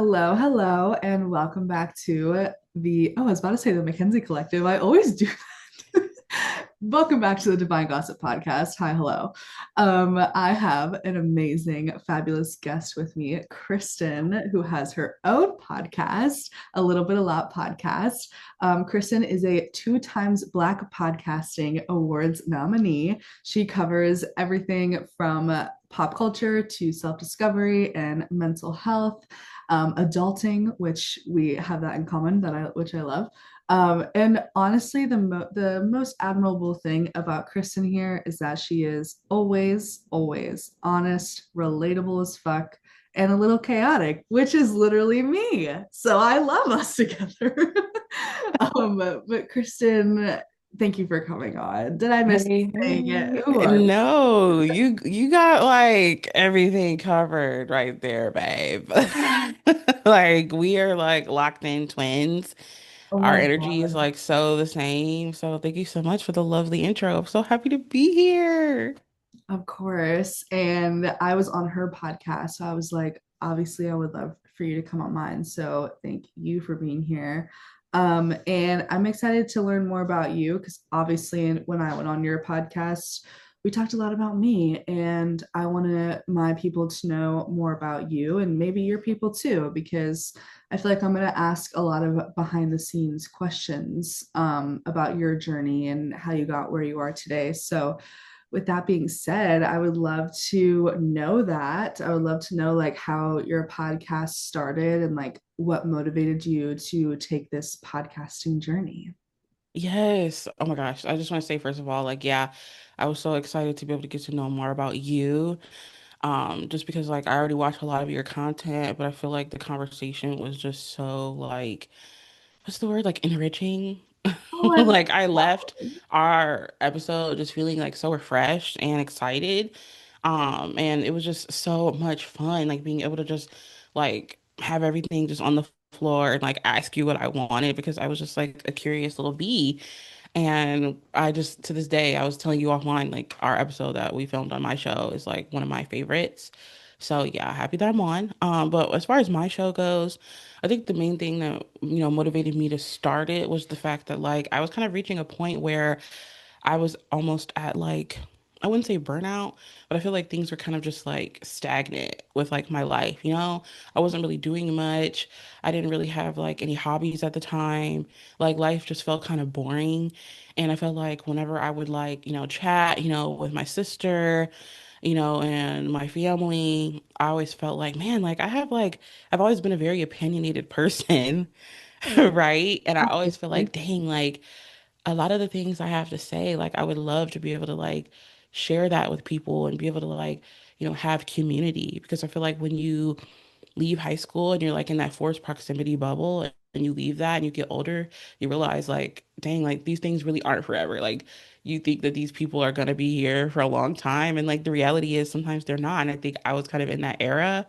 Hello, hello, and welcome back to I was about to say the Mackenzie Collective. I always do that. Welcome back to the Divine Gossip Podcast. Hi, hello. I have an amazing, fabulous guest with me, Kristen, who has her own podcast, a little bit a lot podcast. Kristen is a two times Black Podcasting Awards nominee. She covers everything from pop culture to self-discovery and mental health, adulting, which we have that in common, which I love. And honestly, the most admirable thing about Kristen here is that she is always, always honest, relatable as fuck, and a little chaotic, which is literally me. So I love us together. But Kristen, thank you for coming on. Did I miss Hey, anything? hey. Who are you? No, you got like everything covered right there, babe. Like we are like locked in twins. Oh Our my energy is God. like so the same. So thank you so much for the lovely intro. I'm so happy to be here. Of course. And I was on her podcast. So I was like, obviously, I would love for you to come on mine. So thank you for being here. And I'm excited to learn more about you because obviously, when I went on your podcast, we talked a lot about me, and I wanted my people to know more about you and maybe your people too, because I feel like I'm going to ask a lot of behind the scenes questions about your journey and how you got where you are today. So, with that being said, I would love to know that. I would love to know like how your podcast started and like what motivated you to take this podcasting journey. Yes. Oh my gosh. I just want to say first of all, like, yeah, I was so excited to be able to get to know more about you. Just because like I already watched a lot of your content, but I feel like the conversation was just so like what's the word? Like enriching. Oh, I Like I left our episode just feeling like so refreshed and excited. And it was just so much fun, like being able to just like have everything just on the floor and like ask you what I wanted because I was just like a curious little bee. And I just, to this day, I was telling you offline, like our episode that we filmed on my show is like one of my favorites. So yeah, happy that I'm on. But as far as my show goes, I think the main thing that, motivated me to start it was the fact that like I was kind of reaching a point where I was almost at like, I wouldn't say burnout, but I feel like things were kind of just like stagnant with like my life, you know? I wasn't really doing much. I didn't really have like any hobbies at the time. Like life just felt kind of boring. And I felt like whenever I would like, chat, with my sister, and my family, I always felt like, man, like I've always been a very opinionated person, right? And I always feel absolutely. like, dang, like, a lot of the things I have to say, like I would love to be able to like share that with people and be able to like, have community because I feel like when you leave high school and you're like in that forced proximity bubble and you leave that and you get older, you realize like, dang, like these things really aren't forever. Like you think that these people are gonna be here for a long time and like the reality is sometimes they're not. And I think I was kind of in that era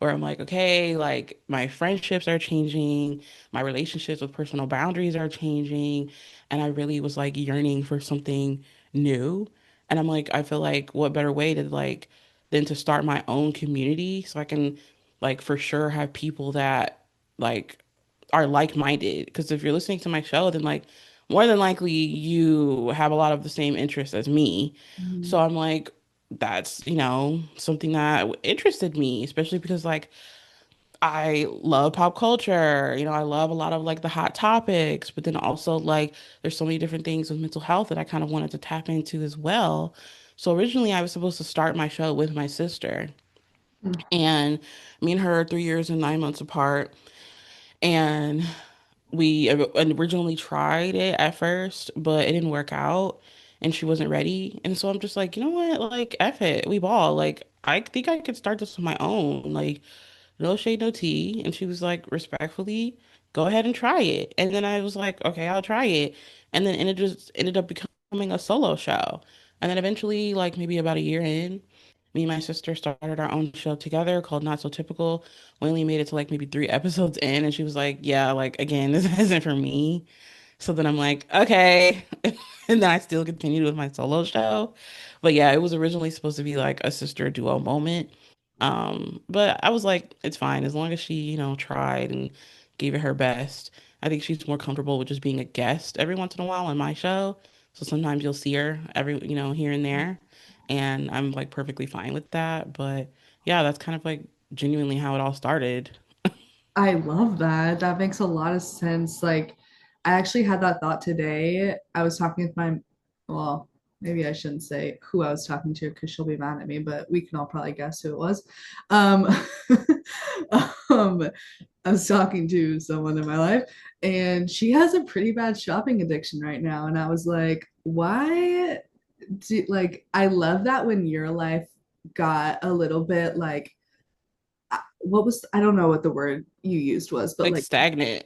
where I'm like, okay, like my friendships are changing, my relationships with personal boundaries are changing, and I really was like yearning for something new. And I'm like, I feel like what better way to like than to start my own community so I can like for sure have people that like are like-minded. Because if you're listening to my show, then like more than likely you have a lot of the same interests as me. Mhm. So I'm like, that's, something that interested me, especially because like I love pop culture. I love a lot of like the hot topics, but then also like there's so many different things with mental health that I kind of wanted to tap into as well. So originally I was supposed to start my show with my sister, and me and her are 3 years and 9 months apart. And we originally tried it at first, but it didn't work out and she wasn't ready. And so I'm just like, you know what? Like, F it. We ball. Like, I think I could start this on my own. Like, no shade, no tea. And she was like, respectfully, go ahead and try it. And then I was like, okay, I'll try it. And then it just ended up becoming a solo show. And then eventually, like maybe about a year in, me and my sister started our own show together called Not So Typical. We only made it to like maybe 3 episodes in, and she was like, yeah, like again, this isn't for me. So then I'm like, okay. And then I still continued with my solo show. But yeah, it was originally supposed to be like a sister duo moment. But I was like, it's fine as long as she, tried and gave it her best. I think she's more comfortable with just being a guest every once in a while on my show. So sometimes you'll see her here and there, and I'm like perfectly fine with that. But yeah, that's kind of like genuinely how it all started. I love that. That makes a lot of sense. Like, I actually had that thought today. I was talking with well, maybe I shouldn't say who I was talking to because she'll be mad at me, but we can all probably guess who it was. Um, um, I was talking to someone in my life, and she has a pretty bad shopping addiction right now. And I was like, why I love that when your life got a little bit like, what was, I don't know what the word you used was, but Like like stagnant.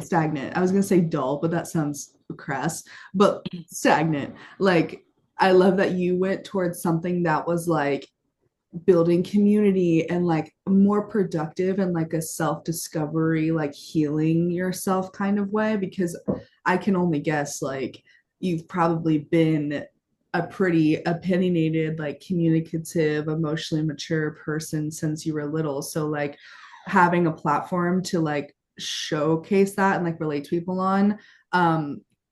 stagnant. I was gonna say dull, but that sounds crass. But stagnant. Like, I love that you went towards something that was like building community and like more productive and like a self-discovery, like healing yourself kind of way, because I can only guess like you've probably been a pretty opinionated, like communicative, emotionally mature person since you were little. So like having a platform to like showcase that and like relate to people on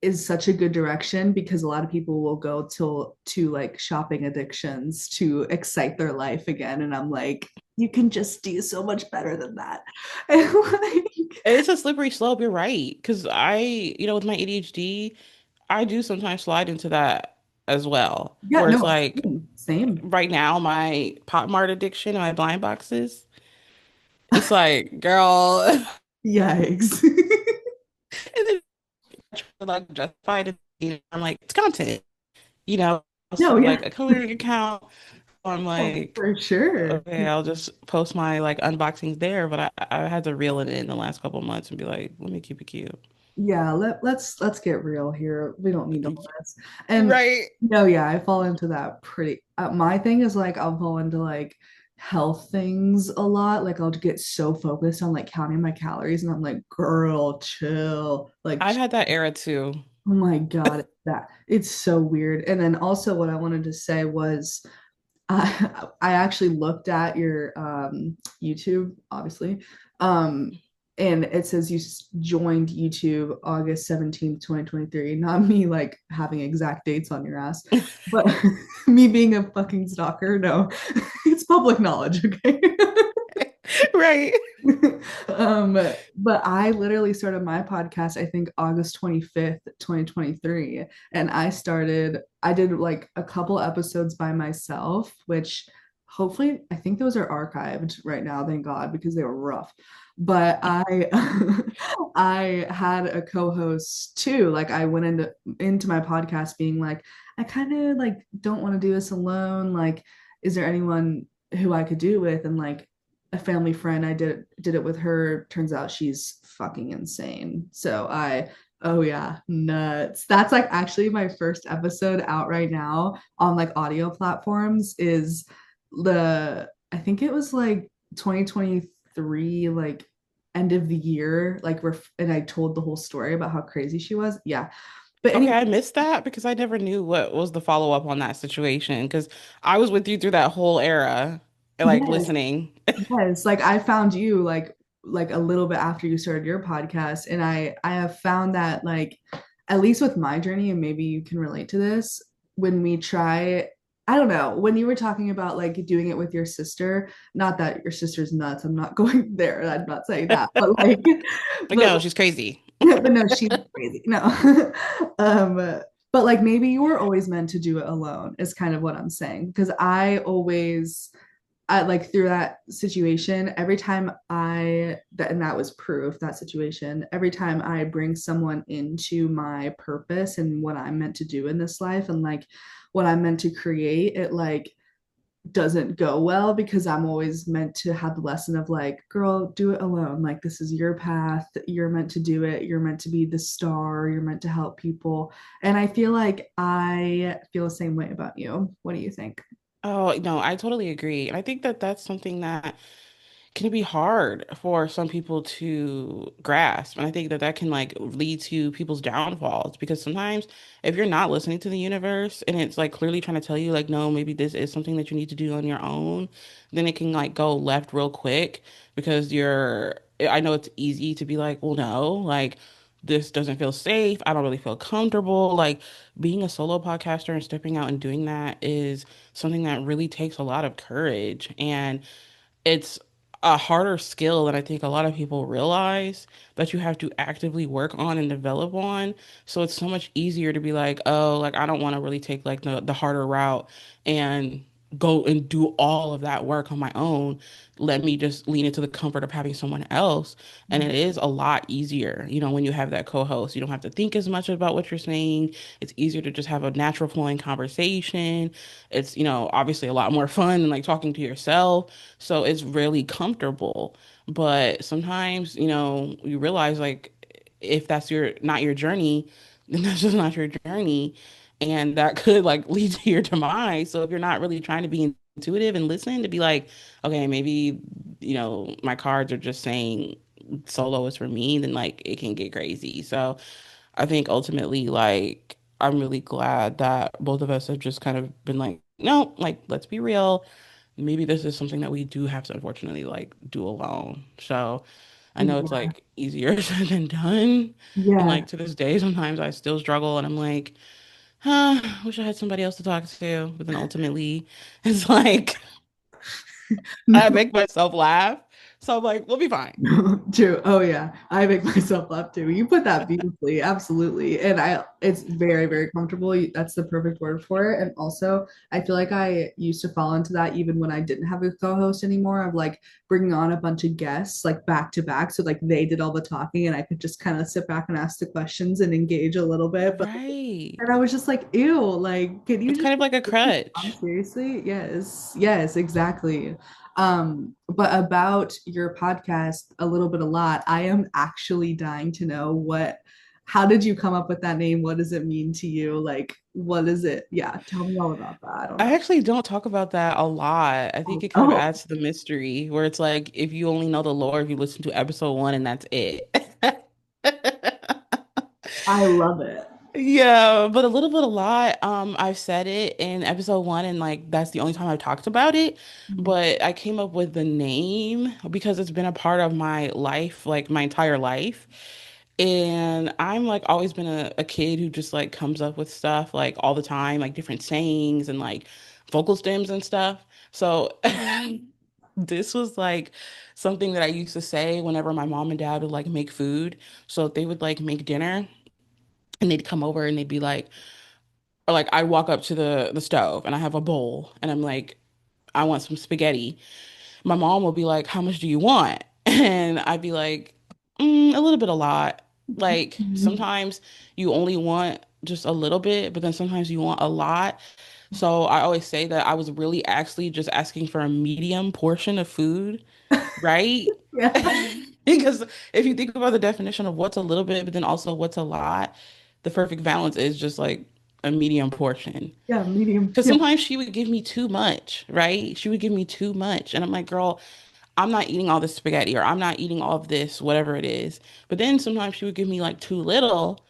is such a good direction, because a lot of people will go to like shopping addictions to excite their life again, and I'm like, you can just do so much better than that. And like, It's a slippery slope, you're right. Because with my ADHD, I do sometimes slide into that as well, yeah, where it's no, like same. right now, my Pop Mart addiction and my blind boxes, it's like, girl, and Yikes. then I try to like justify it. I'm like, it's content, No, also yeah. like a coloring account. I'm Oh, like, for sure. okay, I'll just post my like unboxings there, but I had to reel it in the last couple of months and be like, let me keep it cute. Yeah, let's get real here. We don't need all this. And Right. no, yeah, I fall into that pretty. My thing is like I'll fall into like health things a lot. Like I'll get so focused on like counting my calories, and I'm like, girl, chill. Like, I've had that era too. oh my God, that it's so weird. And then also, what I wanted to say was I actually looked at your YouTube, obviously, and it says you joined YouTube August 17th, 2023. Not me like having exact dates on your ass, but me being a fucking stalker. No, it's public knowledge, okay? Right. um, but I literally started my podcast, I think August 25th, 2023. And I did like a couple episodes by myself, which hopefully I think those are archived right now, thank God, because they were rough. But I I had a co-host too. Like I went into my podcast being like, I kind of like don't want to do this alone. Like, is there anyone who I could do with? And like a family friend, I did it with her. Turns out she's fucking insane. So oh yeah, nuts. That's like actually my first episode out right now on like audio platforms is I think it was like 2023, like end of the year, like and I told the whole story about how crazy she was. Yeah. But Okay, anyway, I missed that because I never knew what was the follow-up on that situation because I was with you through that whole era, like yes, listening. yes, like I found you like a little bit after you started your podcast, and I have found that like at least with my journey, and maybe you can relate to this, when we try, I don't know, when you were talking about like doing it with your sister, not that your sister's nuts, I'm not going there, I'm not saying that, but like Like, but no, she's crazy. but no, she's crazy. No. um, but like maybe you were always meant to do it alone, is kind of what I'm saying. Because I like through that situation, every time and that was proof, that situation, every time I bring someone into my purpose and what I'm meant to do in this life and like what I'm meant to create, it like doesn't go well, because I'm always meant to have the lesson of like, girl, do it alone. Like, this is your path. You're meant to do it. You're meant to be the star. You're meant to help people. And I feel like I feel the same way about you. What do you think? Oh, no, I totally agree. And I think that that's something that can be hard for some people to grasp. And I think that that can like lead to people's downfalls because sometimes if you're not listening to the universe and it's like clearly trying to tell you like, no, maybe this is something that you need to do on your own, then it can like go left real quick because I know it's easy to be like, well, no, like this doesn't feel safe. I don't really feel comfortable. Like being a solo podcaster and stepping out and doing that is something that really takes a lot of courage. And it's a harder skill than I think a lot of people realize that you have to actively work on and develop on. So it's so much easier to be like, oh, like I don't want to really take like the harder route and go and do all of that work on my own. Let me just lean into the comfort of having someone else. And it is a lot easier, when you have that co-host. You don't have to think as much about what you're saying. It's easier to just have a natural flowing conversation. It's, obviously a lot more fun than like talking to yourself. So it's really comfortable. But sometimes, you realize like if that's your not your journey, then that's just not your journey. And that could like lead to your demise. So if you're not really trying to be intuitive and listen to be like, okay, maybe, my cards are just saying solo is for me, then like it can get crazy. So I think ultimately, like, I'm really glad that both of us have just kind of been like, no, like, let's be real. Maybe this is something that we do have to unfortunately like do alone. So I know it's Yeah. like easier said than done. And Yeah. like to this day, sometimes I still struggle and I'm like, huh, wish I had somebody else to talk to. But then ultimately, it's like I make myself laugh. So I'm like, we'll be fine. True. Oh yeah. I make myself laugh too. You put that beautifully. Absolutely. And it's very, very comfortable. That's the perfect word for it. And also, I feel like I used to fall into that even when I didn't have a co-host anymore of like bringing on a bunch of guests like back to back. So like they did all the talking and I could just kind of sit back and ask the questions and engage a little bit. But Right. and I was just like, ew, like, can you It's just kind of like a take me on crutch. seriously? Yes, yes, exactly. But about your podcast, a little bit, a lot, I am actually dying to know how did you come up with that name? What does it mean to you? Like, what is it? Yeah, tell me all about that. I don't I know. actually don't talk about that a lot. I think it kind of Oh, adds to the mystery where it's like if you only know the lore if you listen to episode one and that's it. I love it. Yeah, but a little bit a lot. I've said it in episode one and like that's the only time I've talked about it. But I came up with the name because it's been a part of my life, like my entire life. And I'm like always been a kid who just like comes up with stuff like all the time, like different sayings and like vocal stems and stuff. So this was like something that I used to say whenever my mom and dad would like make food. So they would like make dinner and they'd come over and they'd be like, or like I'd walk up to the stove and I have a bowl and I'm like, I want some spaghetti. My mom will be like, how much do you want? And I'd be like, a little bit, a lot. Like sometimes you only want just a little bit, but then sometimes you want a lot. So I always say that I was really actually just asking for a medium portion of food, right? Yeah, Because if you think about the definition of what's a little bit, but then also what's a lot, the perfect balance is just like a medium portion. yeah, medium. Because Yeah. sometimes she would give me too much, right? She would give me too much. And I'm like, girl, I'm not eating all this spaghetti or I'm not eating all of this, whatever it is. But then sometimes she would give me like too little.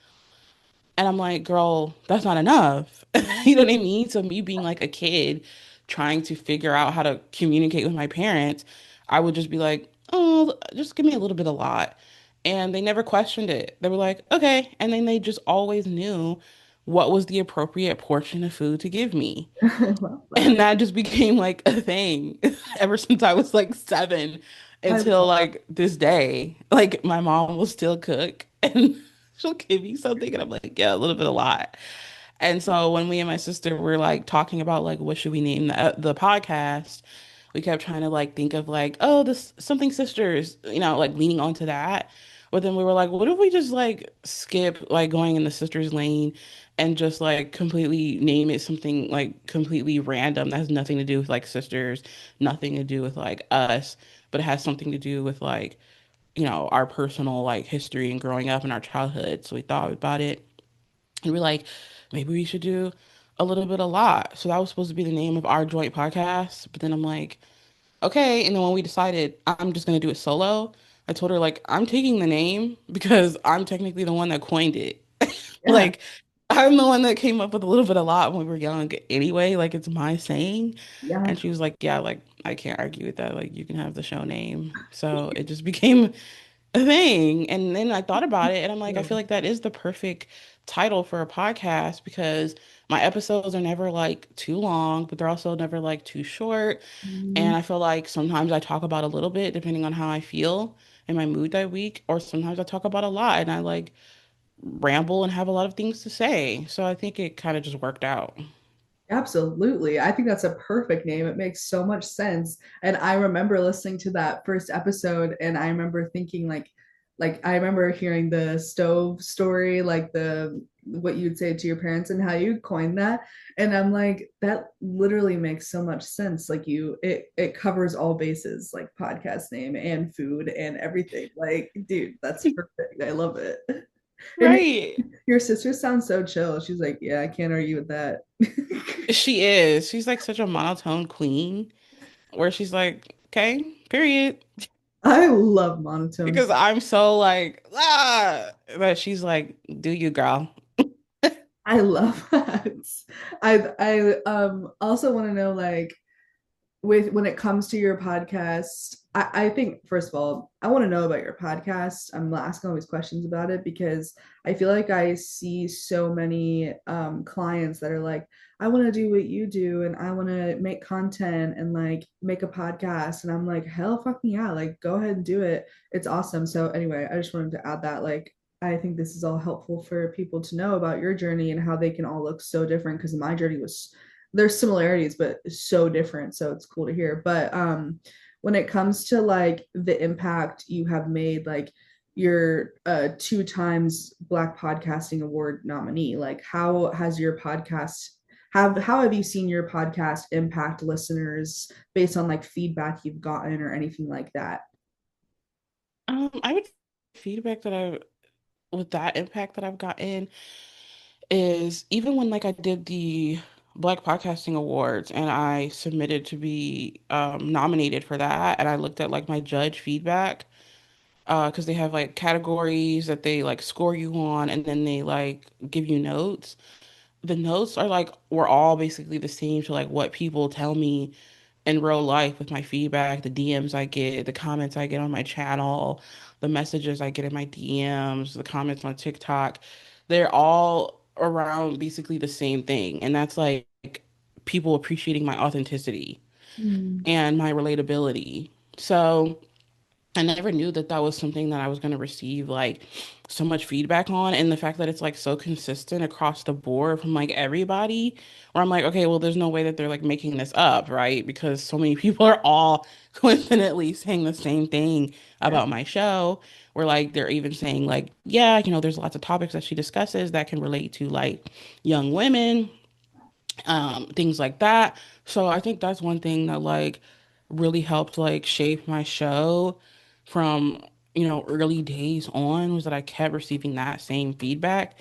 And I'm like, girl, that's not enough. You know what I mean? So me being like a kid trying to figure out how to communicate with my parents, I would just be like, oh, just give me a little bit a lot. And they never questioned it. They were like, okay. And then they just always knew what was the appropriate portion of food to give me. I love that. And that just became like a thing ever since I was like 7 I until love like this day. Like my mom will still cook and she'll give me something and I'm like, yeah, a little bit a lot. And so when me and my sister were like talking about like what should we name the podcast, we kept trying to like think of like, oh, this something sisters, like leaning onto that. But then we were like, what if we just like skip like going in the sisters lane and just like completely name it something like completely random that has nothing to do with like sisters, nothing to do with like us, but it has something to do with like, our personal like history and growing up in our childhood. So we thought about it and we're like, maybe we should do a little bit a lot. So that was supposed to be the name of our joint podcast. But then I'm like, okay. And then when we decided I'm just gonna do it solo, I told her like I'm taking the name because I'm technically the one that coined it. Yeah, Like I'm the one that came up with a little bit a lot when we were young anyway. Like it's my saying. yeah, And she was like, yeah, like I can't argue with that. Like you can have the show name. So it just became a thing. And then I thought about it and I'm like, I yeah. feel like that is the perfect title for a podcast because my episodes are never like too long, but they're also never like too short. Mhm. And I feel like sometimes I talk about a little bit depending on how I feel and my mood that week, or sometimes I talk about a lot and I like ramble and have a lot of things to say. So I think it kind of just worked out. Absolutely. I think that's a perfect name. It makes so much sense. And I remember listening to that first episode and I remember thinking like I remember hearing the stove story, like the what you'd say to your parents and how you coined that. And I'm like, that literally makes so much sense. Like it covers all bases, like podcast name and food and everything. Like, dude, that's perfect. I love it. And Right. your sister sounds so chill. She's like, yeah, I can't argue with that. She is. She's like such a monotone queen where she's like, okay, period. I love monotone. Because I'm so like, but she's like, do you, girl? I love that. I also want to know like with when it comes to your podcast, I think first of all, I want to know about your podcast. I'm asking all these questions about it because I feel like I see so many clients that are like, I want to do what you do and I want to make content and like make a podcast. And I'm like, hell fucking yeah, like go ahead and do it. It's awesome. So anyway, I just wanted to add that like I think this is all helpful for people to know about your journey and how they can all look so different because my journey was there's similarities but so different, so it's cool to hear. But when it comes to like the impact you have made, like you're a two times Black Podcasting Award nominee, like how has your podcast how have you seen your podcast impact listeners based on like feedback you've gotten or anything like that? I would feedback that I with that impact that I've gotten is even when like I did the Black Podcasting Awards and I submitted to be nominated for that and I looked at like my judge feedback because they have like categories that they like score you on and then they like give you notes. The notes are like were all basically the same to like what people tell me in real life with my feedback, the DMs I get, the comments I get on my channel, the messages I get in my DMs, the comments on TikTok. They're all around basically the same thing. And that's like people appreciating my authenticity Mm. and my relatability. So I never knew that that was something that I was going to receive like so much feedback on. And the fact that it's like so consistent across the board from like everybody, where I'm like, okay, well, there's no way that they're like making this up, right? Because so many people are all coincidentally saying the same thing Yeah. about my show, where like they're even saying, like, yeah, there's lots of topics that she discusses that can relate to like young women, things like that. So I think that's one thing that like really helped like shape my show from, early days on was that I kept receiving that same feedback.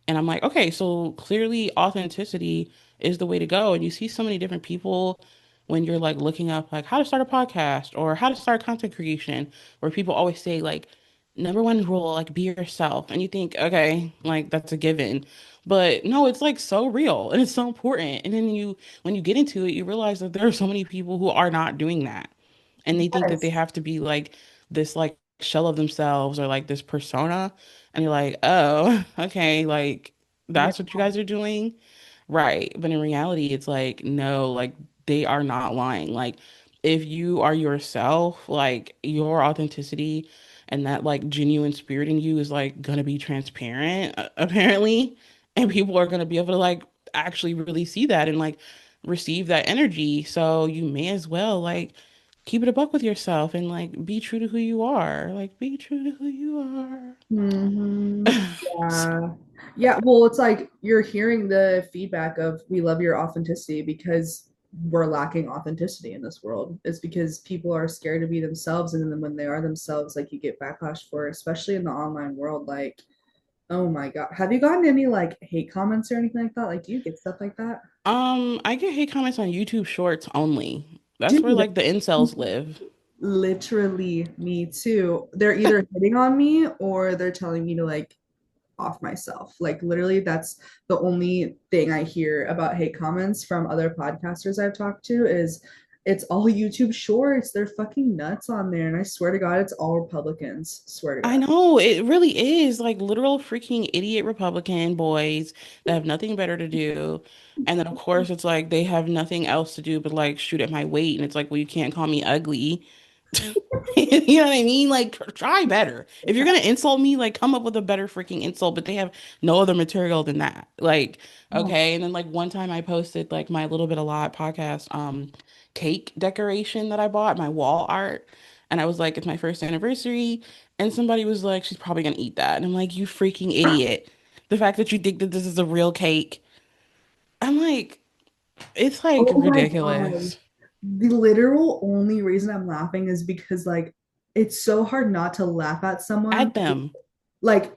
And I'm like, okay, so clearly authenticity is the way to go. And you see so many different people when you're like looking up like how to start a podcast or how to start content creation, where people always say like number one rule, like be yourself. And you think, okay, like that's a given. But no, it's like so real and it's so important. And then when you get into it, you realize that there are so many people who are not doing that. And they think that they Yes. have to be like this like shell of themselves or like this persona. And you're like, oh, okay, like Yeah. that's what you guys are doing. Right. But in reality, it's like, no, like they are not lying. Like if you are yourself, like your authenticity and that like genuine spirit in you is like gonna be transparent, apparently. And people are gonna be able to like actually really see that and like receive that energy. So you may as well like keep it a buck with yourself and like be true to who you are. Like be true to who you Hmm. are. Yeah. Yeah. Well, it's like you're hearing the feedback of we love your authenticity because we're lacking authenticity in this world. It's because people are scared to be themselves. And then when they are themselves, like you get backlash for it, especially in the online world. Like, oh my God. Have you gotten any like hate comments or anything like that? Like, do you get stuff like that? I get hate comments on YouTube Shorts only. That's where Dude, like the incels live. literally me too. They're either hitting on me or they're telling me to like off myself. Like literally that's the only thing I hear about hate comments from other podcasters I've talked to is it's all YouTube shorts. They're fucking nuts on there. And I swear to God, it's all Republicans. Swear to I God. know it really is like literal freaking idiot Republican boys that have nothing better to do. And then of course it's like they have nothing else to do but like shoot at my weight. And it's like, well, you can't call me ugly. You know what I mean? Like, try better. If you're gonna insult me, like, come up with a better freaking insult. But they have no other material than that. Like, Oh, okay. And then like one time I posted like my Little Bit a Lot podcast, cake decoration that I bought, my wall art, and I was like, it's my first anniversary, and somebody was like, she's probably gonna eat that, and I'm like, you freaking idiot. The fact that you think that this is a real cake, I'm like, it's like oh my God. ridiculous. The literal only reason I'm laughing is because like it's so hard not to laugh at someone At them. like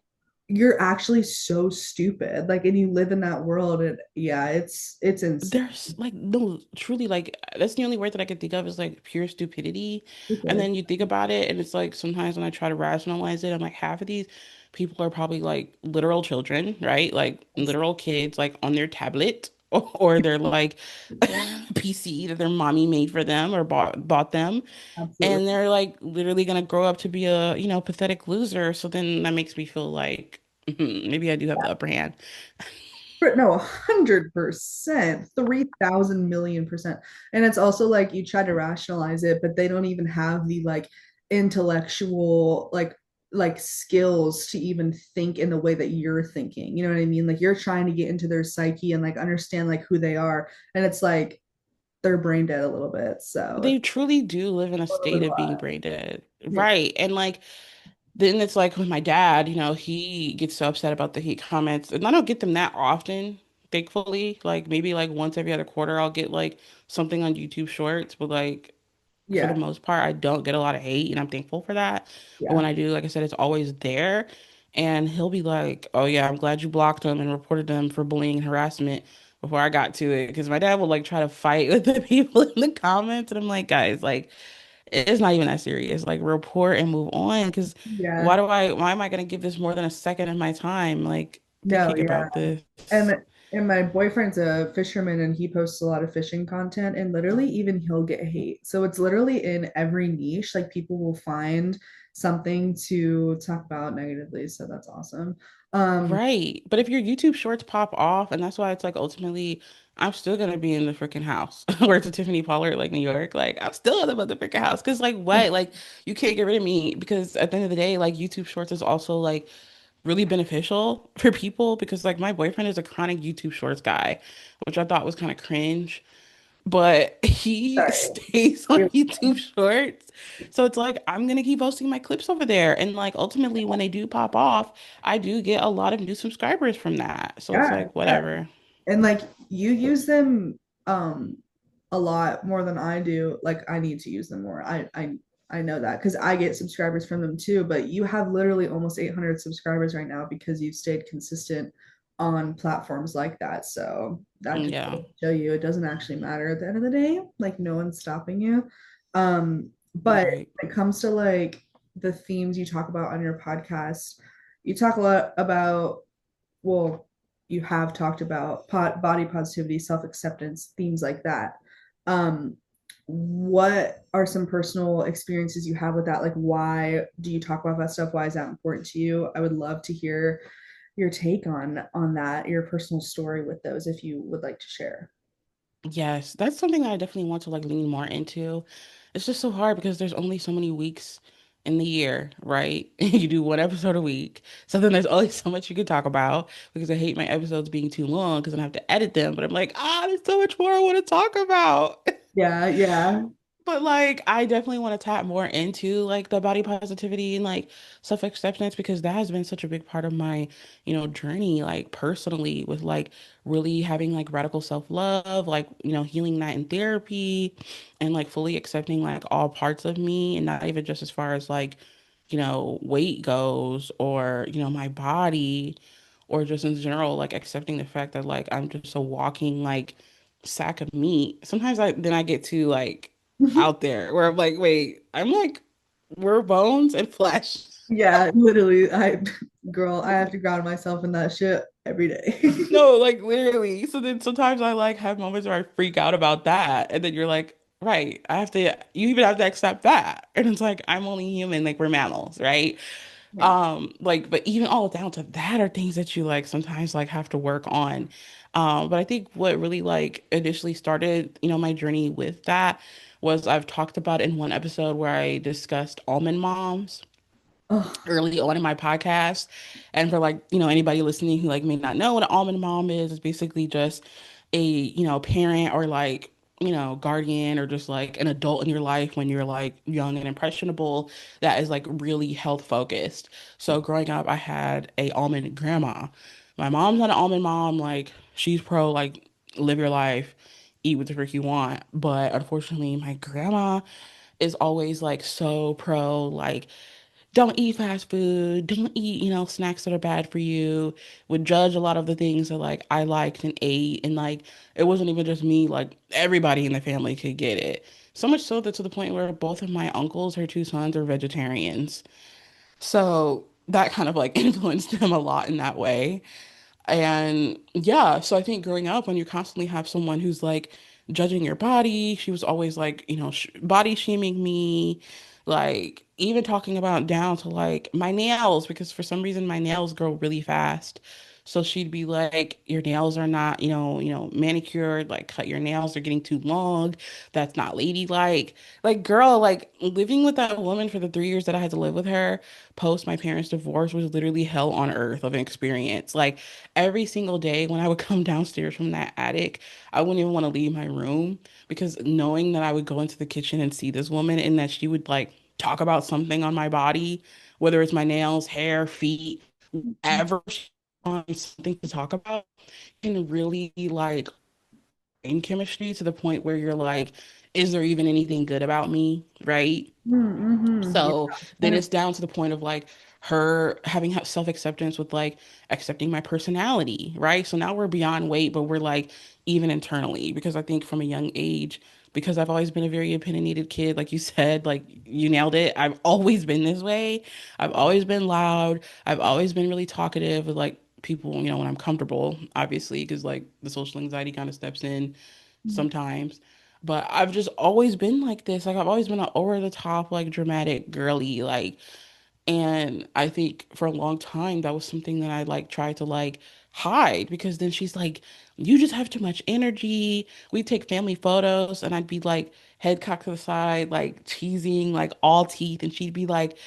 you're actually so stupid like and you live in that world and yeah it's insane. There's like no, truly, like that's the only word that I can think of is like pure stupidity. And Stupid. then you think about it, and it's like sometimes when I try to rationalize it, I'm like, half of these people are probably like literal children, right? Like literal kids, like on their tablet, or they're like PC that their mommy made for them or bought them, Absolutely. and they're like literally gonna grow up to be a, pathetic loser. So then that makes me feel like maybe I do have the upper hand. But no, 100%, 3,000,000,000%. And it's also like you try to rationalize it, but they don't even have the like intellectual like skills to even think in the way that you're thinking. You know what I mean? Like you're trying to get into their psyche and like understand like who they are. And it's like they're brain dead a little bit. So They it's truly do live in a a little bit state a of being lot. brain dead. Yeah. Right. And like then it's like with my dad, he gets so upset about the hate comments. And I don't get them that often, thankfully. Like maybe like once every other quarter I'll get like something on YouTube Shorts, but like for the Yeah. most part I don't get a lot of hate and I'm thankful for that. But Yeah. when I do, like I said, it's always there. And he'll be like, "Oh yeah, I'm glad you blocked them and reported them for bullying and harassment." Before I got to it, because my dad will like try to fight with the people in the comments, and I'm like, guys, like it's not even that serious. Like report and move on. Because Yeah. why am I gonna give this more than a second of my time, like, to No, think yeah. about this? And and my boyfriend's a fisherman and he posts a lot of fishing content and literally even he'll get hate. So it's literally in every niche. Like people will find something to talk about negatively. So that's awesome. Um, Right. But if your YouTube shorts pop off, and that's why it's like ultimately I'm still gonna be in the freaking house where it's a Tiffany Pollard, like New York. Like I'm still in the motherfucking house. Cause like what? Like you can't get rid of me because at the end of the day, like YouTube shorts is also like really beneficial for people because like my boyfriend is a chronic YouTube shorts guy, which I thought was kind of cringe, but he sorry. stays on YouTube Shorts. So it's like I'm gonna keep posting my clips over there. And like ultimately when they do pop off, I do get a lot of new subscribers from that. So it's Yeah, like yeah. whatever. And like you use them a lot more than I do. Like I need to use them more. I know that because I get subscribers from them too, but you have literally almost 800 subscribers right now because you've stayed consistent on platforms like that. So that just Yeah, goes to show you it doesn't actually matter at the end of the day. Like no one's stopping you. But right. when it comes to like the themes you talk about on your podcast, you talk a lot about well, you have talked about body positivity, self acceptance, themes like that. Um, what are some personal experiences you have with that? Like, why do you talk about that stuff? Why is that important to you? I would love to hear your take on that, your personal story with those, if you would like to share. Yes, that's something that I definitely want to like lean more into. It's just so hard because there's only so many weeks in the year, right? You do one episode a week. So then there's only so much you can talk about because I hate my episodes being too long because then I have to edit them. But I'm like, there's so much more I want to talk about. Yeah, yeah, But like I definitely want to tap more into like the body positivity and like self-acceptance because that has been such a big part of my, journey like personally with like really having like radical self-love, like, healing that in therapy and like fully accepting like all parts of me and not even just as far as like, weight goes or, my body or just in general like accepting the fact that like I'm just a walking like sack of meat. Sometimes I get to like out there where I'm like, wait, I'm like, we're bones and flesh. Yeah, literally. Girl, I have to ground myself in that shit every day. No, like literally. So then sometimes I like have moments where I freak out about that. And then you're like, right, I have to, you even have to accept that. And it's like, I'm only human, like we're mammals, right? Yeah. Like, but even all down to that are things that you like sometimes like have to work on. But I think what really like initially started, my journey with that was I've talked about in one episode where I discussed almond moms Oh, early on in my podcast. And for like, anybody listening who like may not know what an almond mom is, it's basically just a, parent or like, guardian or just like an adult in your life when you're like young and impressionable that is like really health focused. So growing up, I had a almond grandma. My mom's not an almond mom, like she's pro like live your life, eat what the frick you want. But unfortunately, my grandma is always like so pro like don't eat fast food, don't eat, snacks that are bad for you, would judge a lot of the things that like I liked and ate. And like it wasn't even just me, like everybody in the family could get it. So much so that to the point where both of my uncles, her two sons, are vegetarians. So that kind of like influenced them a lot in that way. And yeah, so I think growing up, when you constantly have someone who's like judging your body, she was always like, body shaming me, like even talking about down to like my nails, because for some reason my nails grow really fast. So she'd be like, your nails are not, manicured, like cut your nails, they're getting too long. That's not ladylike. Like, girl, like living with that woman for the 3 years that I had to live with her post my parents' divorce was literally hell on earth of an experience. Like every single day when I would come downstairs from that attic, I wouldn't even want to leave my room because knowing that I would go into the kitchen and see this woman and that she would like talk about something on my body, whether it's my nails, hair, feet, whatever she wants something to talk about, can really like brain chemistry to the point where you're like, is there even anything good about me? Right? mm-hmm. Yeah. So then it's down to the point of like her having self-acceptance with like accepting my personality, right? So now we're beyond weight, but we're like even internally because I think from a young age, because I've always been a very opinionated kid, like you said, like you nailed it. I've always been this way. I've always been loud. I've always been really talkative with like people, when I'm comfortable, obviously, because like the social anxiety kind of steps in sometimes. But I've just always been like this. Like I've always been an over the top, like dramatic girly, like and I think for a long time that was something that I like tried to like hide because then she's like, you just have too much energy. We take family photos and I'd be like head cocked to the side, like cheesing, like all teeth, and she'd be like,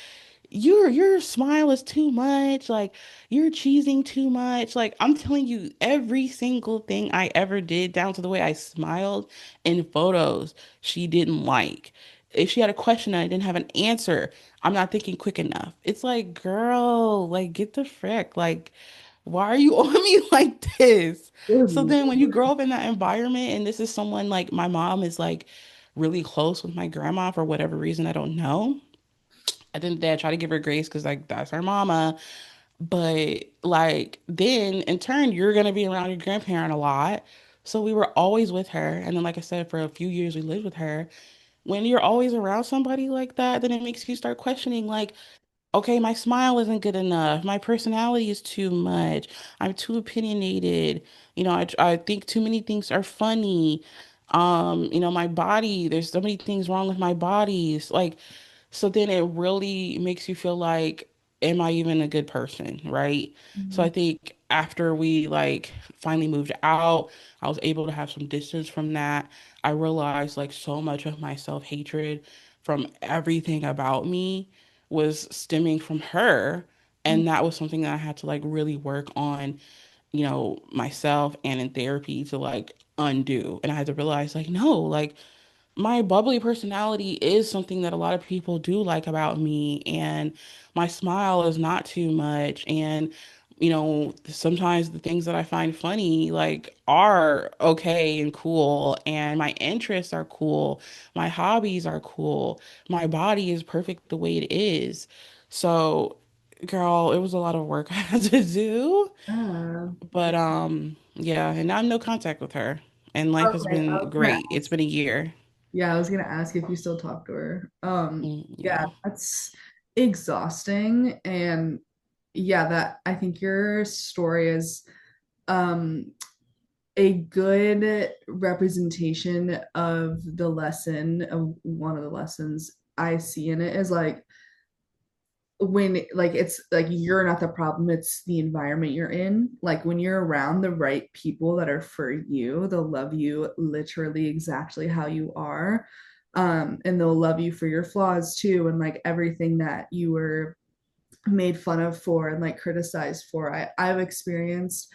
your smile is too much. Like you're cheesing too much. Like I'm telling you, every single thing I ever did, down to the way I smiled in photos, she didn't like. If she had a question and I didn't have an answer, I'm not thinking quick enough. It's like, girl, like get the frick. Like, why are you on me like this? So Good then when you Lord. grow up in that environment and this is someone like my mom is like really close with my grandma for whatever reason, I don't know. At the end of the day, I try to give her grace because like that's her mama. But like then in turn, you're gonna be around your grandparent a lot. So we were always with her. And then like I said, for a few years we lived with her. When you're always around somebody like that, then it makes you start questioning like, okay, my smile isn't good enough. My personality is too much. I'm too opinionated. I think too many things are funny. My body, there's so many things wrong with my bodies. Like so then it really makes you feel like, am I even a good person, right? So I Mhm. think after we like finally moved out, I was able to have some distance from that. I realized like so much of my self-hatred from everything about me was stemming from her. And that was something that I had to like really work on, myself and in therapy to like undo. And I had to realize like, no, like my bubbly personality is something that a lot of people do like about me, and my smile is not too much. And, sometimes the things that I find funny, like, are okay and cool, and my interests are cool, my hobbies are cool, my body is perfect the way it is. So, girl, it was a lot of work I had to do, Ah. but yeah, and now I'm no contact with her, and life has Okay, I been was gonna great. It's ask. been a year. Yeah, I was gonna ask if you still talk to her. Yeah, Yeah. that's exhausting. And yeah, that I think your story is um a good representation of the lesson of one of the lessons I see in it is like when like it's like you're not the problem, it's the environment you're in. Like when you're around the right people that are for you, they'll love you literally exactly how you are. And they'll love you for your flaws too, and like everything that you were made fun of for and like criticized for. I've experienced,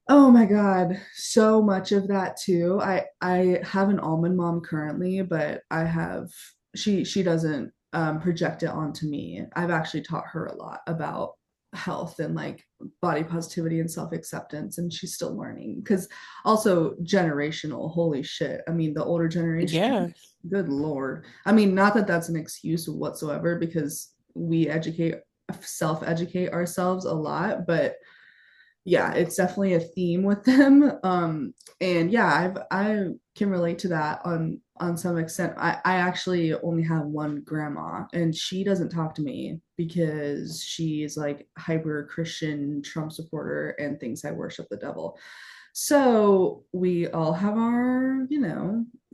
oh my God, so much of that too. I have an almond mom currently, but I have she doesn't project it onto me. I've actually taught her a lot about health and like body positivity and self-acceptance, and she's still learning because also generational, holy shit. I mean, the older generation, Yeah. good Lord. I mean, not that that's an excuse whatsoever because we educate self-educate ourselves a lot, but yeah, it's definitely a theme with them. And yeah, I can relate to that on some extent. I actually only have one grandma, and she doesn't talk to me because she's like hyper Christian Trump supporter and thinks I worship the devil. So we all have our,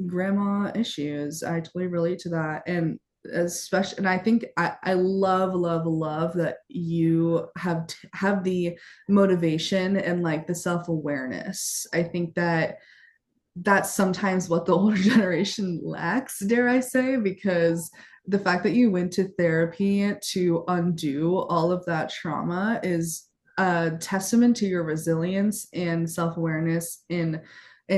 grandma issues. I totally relate to that. And especially, and I think I love, love, love that you have the motivation and like the self-awareness. I think that that's sometimes what the older generation lacks, dare I say, because the fact that you went to therapy to undo all of that trauma is a testament to your resilience and self-awareness and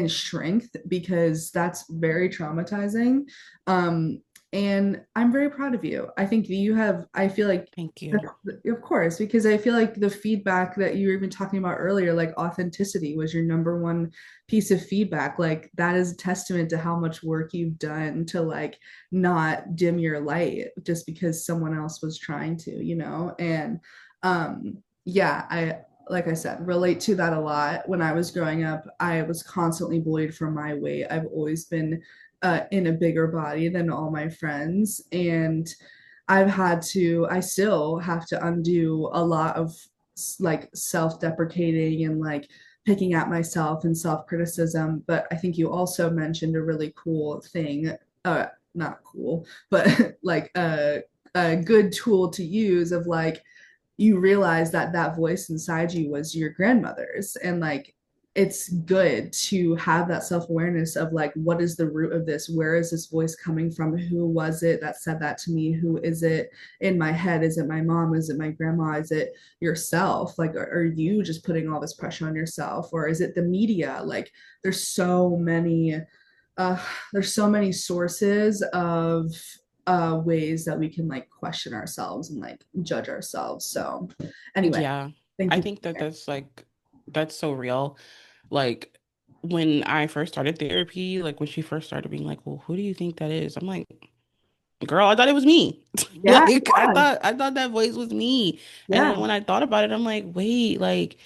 strength because that's very traumatizing. Um, and I'm very proud of you. I think you have, I feel like, Thank you. of course, because I feel like the feedback that you were even talking about earlier, like authenticity was your number one piece of feedback. Like that is a testament to how much work you've done to like not dim your light just because someone else was trying to. And yeah, I like I said, relate to that a lot. When I was growing up, I was constantly bullied for my weight. I've always been in a bigger body than all my friends. And I still have to undo a lot of like self deprecating and like picking at myself and self criticism. But I think you also mentioned a really cool thing, not cool, but like a good tool to use of like, you realize that that voice inside you was your grandmother's, and like it's good to have that self-awareness of like what is the root of this, where is this voice coming from, who was it that said that to me, who is it in my head, is it my mom, is it my grandma, is it yourself, like are you just putting all this pressure on yourself, or is it the media? Like there's so many uh there's so many sources of ways that we can like question ourselves and like judge ourselves. So anyway, Yeah. thank I you. think that that's so real. Like when I first started therapy, like when she first started being like, "Well, who do you think that is?" I'm like, "Girl, I thought it was me." Yeah, it Like was. I thought that voice was me. And Yeah. then when I thought about it, I'm like, "Wait, like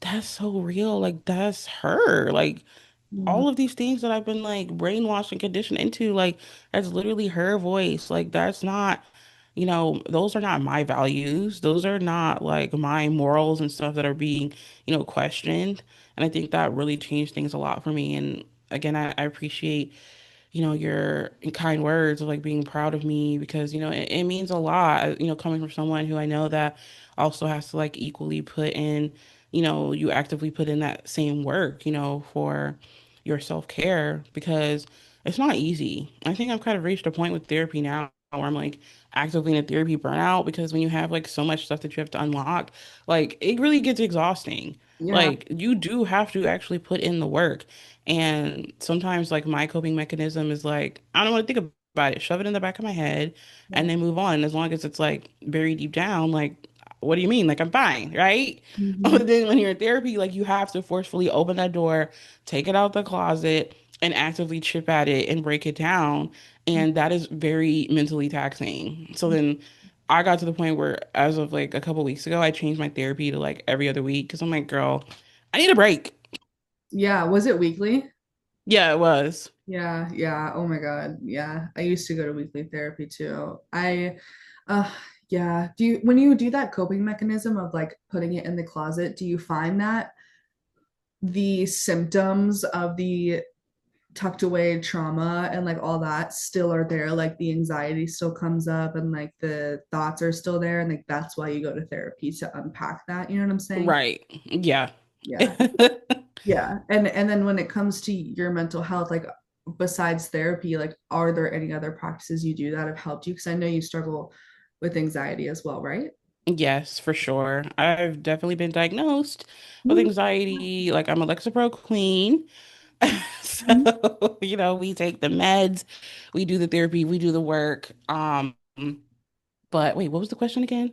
that's so real. Like that's her. Like Mm, all of these things that I've been like brainwashed and conditioned into, like that's literally her voice. Like that's not, those are not my values. Those are not like my morals and stuff that are being, questioned. And I think that really changed things a lot for me. And again, I appreciate your kind words of like being proud of me because, it means a lot, coming from someone who I know that also has to like equally put in, you actively put in that same work, for your self-care because it's not easy. I think I've kind of reached a point with therapy now where I'm like actively in a therapy burnout because when you have like so much stuff that you have to unlock, like it really gets exhausting. yeah. Like you do have to actually put in the work. And sometimes, like, my coping mechanism is like, I don't want to think about it, shove it in the back of my head, Yeah. and then move on. And as long as it's like very deep down, like, what do you mean? Like, I'm fine, right? Mhm. But then when you're in therapy, like, you have to forcefully open that door, take it out the closet, and actively chip at it and break it down. And that is very mentally taxing. So then I got to the point where, as of like a couple weeks ago, I changed my therapy to like every other week because I'm like, girl, I need a break. Yeah. Was it weekly? Yeah, it was. Yeah, yeah. Oh my God. Yeah. I used to go to weekly therapy too. Uh, yeah. When you do that coping mechanism of like putting it in the closet, do you find that the symptoms of the tucked away trauma and like all that still are there? Like the anxiety still comes up and like the thoughts are still there. And like that's why you go to therapy to unpack that. You know what I'm saying? Right. Yeah. Yeah. Yeah. And then when it comes to your mental health, like besides therapy, like are there any other practices you do that have helped you? Because I know you struggle with anxiety as well, right? Yes, for sure. I've definitely been diagnosed with Mhm. anxiety. Like I'm a Lexapro queen. So, we take the meds, we do the therapy, we do the work. But wait, what was the question again?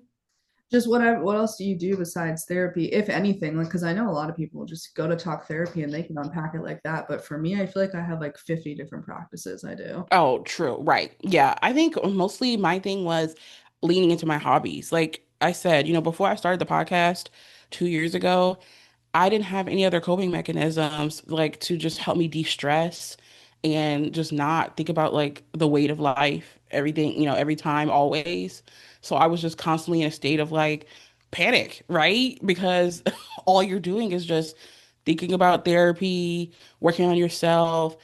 Just what else do you do besides therapy, if anything? Like, because I know a lot of people just go to talk therapy and they can unpack it like that. But for me, I feel like I have like 50 different practices I do. Oh, true. Right. Yeah. I think mostly my thing was leaning into my hobbies. Like I said, before I started the podcast 2 years ago, I didn't have any other coping mechanisms like to just help me de-stress and just not think about like the weight of life, everything, every time, always. So I was just constantly in a state of like panic, right? Because all you're doing is just thinking about therapy, working on yourself,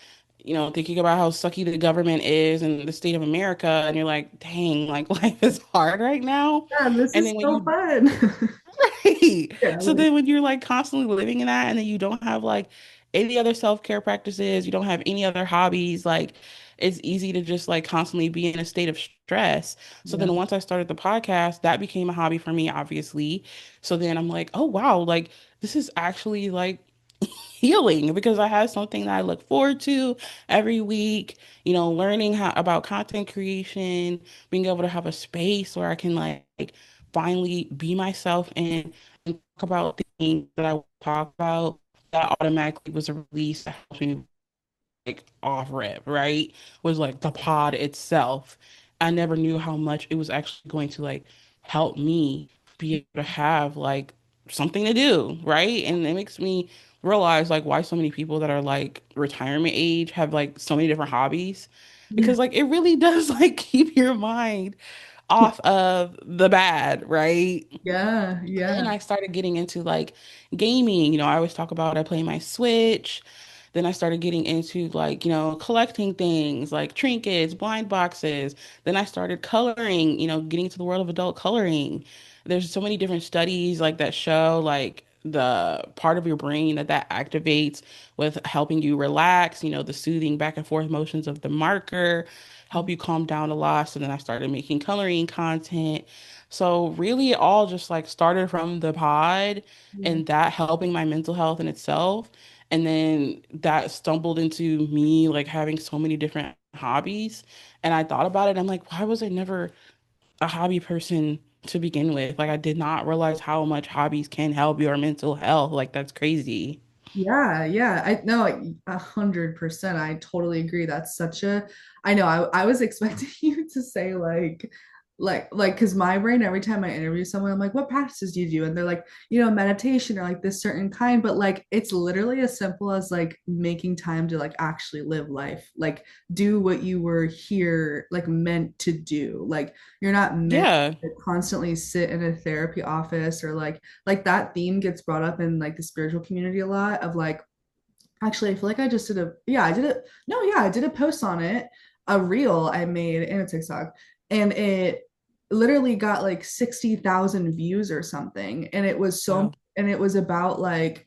thinking about how sucky the government is and the state of America, and you're like, dang, like life is hard right now. Yeah, this And is then when so you fun. Right. Yeah, So then when you're like constantly living in that and then you don't have like any other self-care practices, you don't have any other hobbies, like it's easy to just like constantly be in a state of stress. So yeah, then once I started the podcast, that became a hobby for me, obviously. So then I'm like, oh wow, like this is actually like healing because I have something that I look forward to every week, learning how about content creation, being able to have a space where I can like finally be myself and talk about things that I talk about. That automatically was a release that helps me like off rip, right? Was like the pod itself. I never knew how much it was actually going to like help me be able to have like something to do, right? And it makes me realize like why so many people that are like retirement age have like so many different hobbies yeah, because like it really does like keep your mind off of the bad, right? yeah, Then yeah. I started getting into like gaming. I always talk about I play my Switch. Then I started getting into like, collecting things like trinkets, blind boxes. Then I started coloring, getting into the world of adult coloring. There's so many different studies like that show like the part of your brain that activates with helping you relax, the soothing back and forth motions of the marker, help you calm down a lot. So then I started making coloring content. So really it all just like started from the pod Yeah. and that helping my mental health in itself. And then that stumbled into me like having so many different hobbies. And I thought about it. I'm like, why was I never a hobby person to begin with? Like I did not realize how much hobbies can help your mental health. Like that's crazy. Yeah, yeah. I know 100%. I totally agree. That's such a I know I was expecting you to say like because my brain every time I interview someone, I'm like, what practices do you do? And they're like, meditation or like this certain kind, but like it's literally as simple as like making time to like actually live life, like do what you were here like meant to do. Like you're not meant Yeah. to constantly sit in a therapy office or like that theme gets brought up in like the spiritual community a lot of like actually I feel like I just did a yeah I did it no yeah I did a post on it, a reel I made in a TikTok, and it literally got like 60,000 views or something, and it was so Wow. and it was about like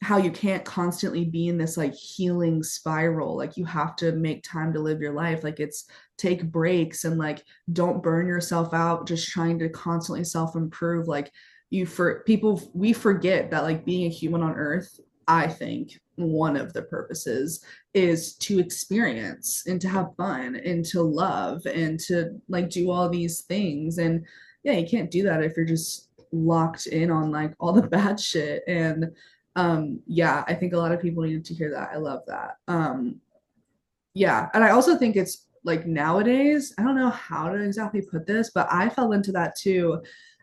how you can't constantly be in this like healing spiral, like you have to make time to live your life, like it's take breaks and like don't burn yourself out just trying to constantly self improve, like you for people we forget that like being a human on earth, I think one of the purposes is to experience and to have fun and to love and to like do all these things. And yeah, you can't do that if you're just locked in on like all the bad shit. And yeah, I think a lot of people needed to hear that. I love that. Yeah, and I also think it's like nowadays, I don't know how to exactly put this, but I fell into that too.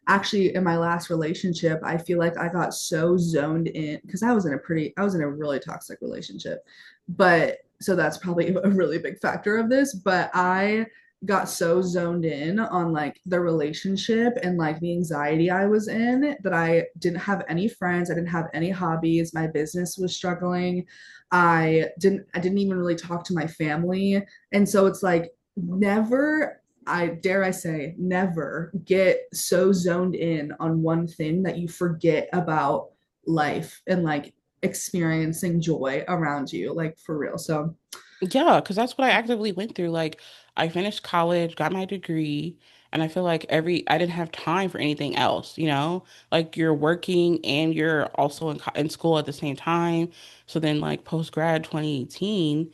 Actually, in my last relationship, I feel like I got so zoned in because I was in a really toxic relationship. but so that's probably a really big factor of this. But I got so zoned in on like the relationship and like the anxiety I was in that I didn't have any friends. I didn't have any hobbies. My business was struggling. I didn't even really talk to my family. And so it's like never, I dare I say, never get so zoned in on one thing that you forget about life and like experiencing joy around you, like for real. So, Yeah, because that's what I actively went through. Like, I finished college, got my degree, and I feel like I didn't have time for anything else, you know? Like, you're working and you're also in school at the same time. So then, like, post grad 2018,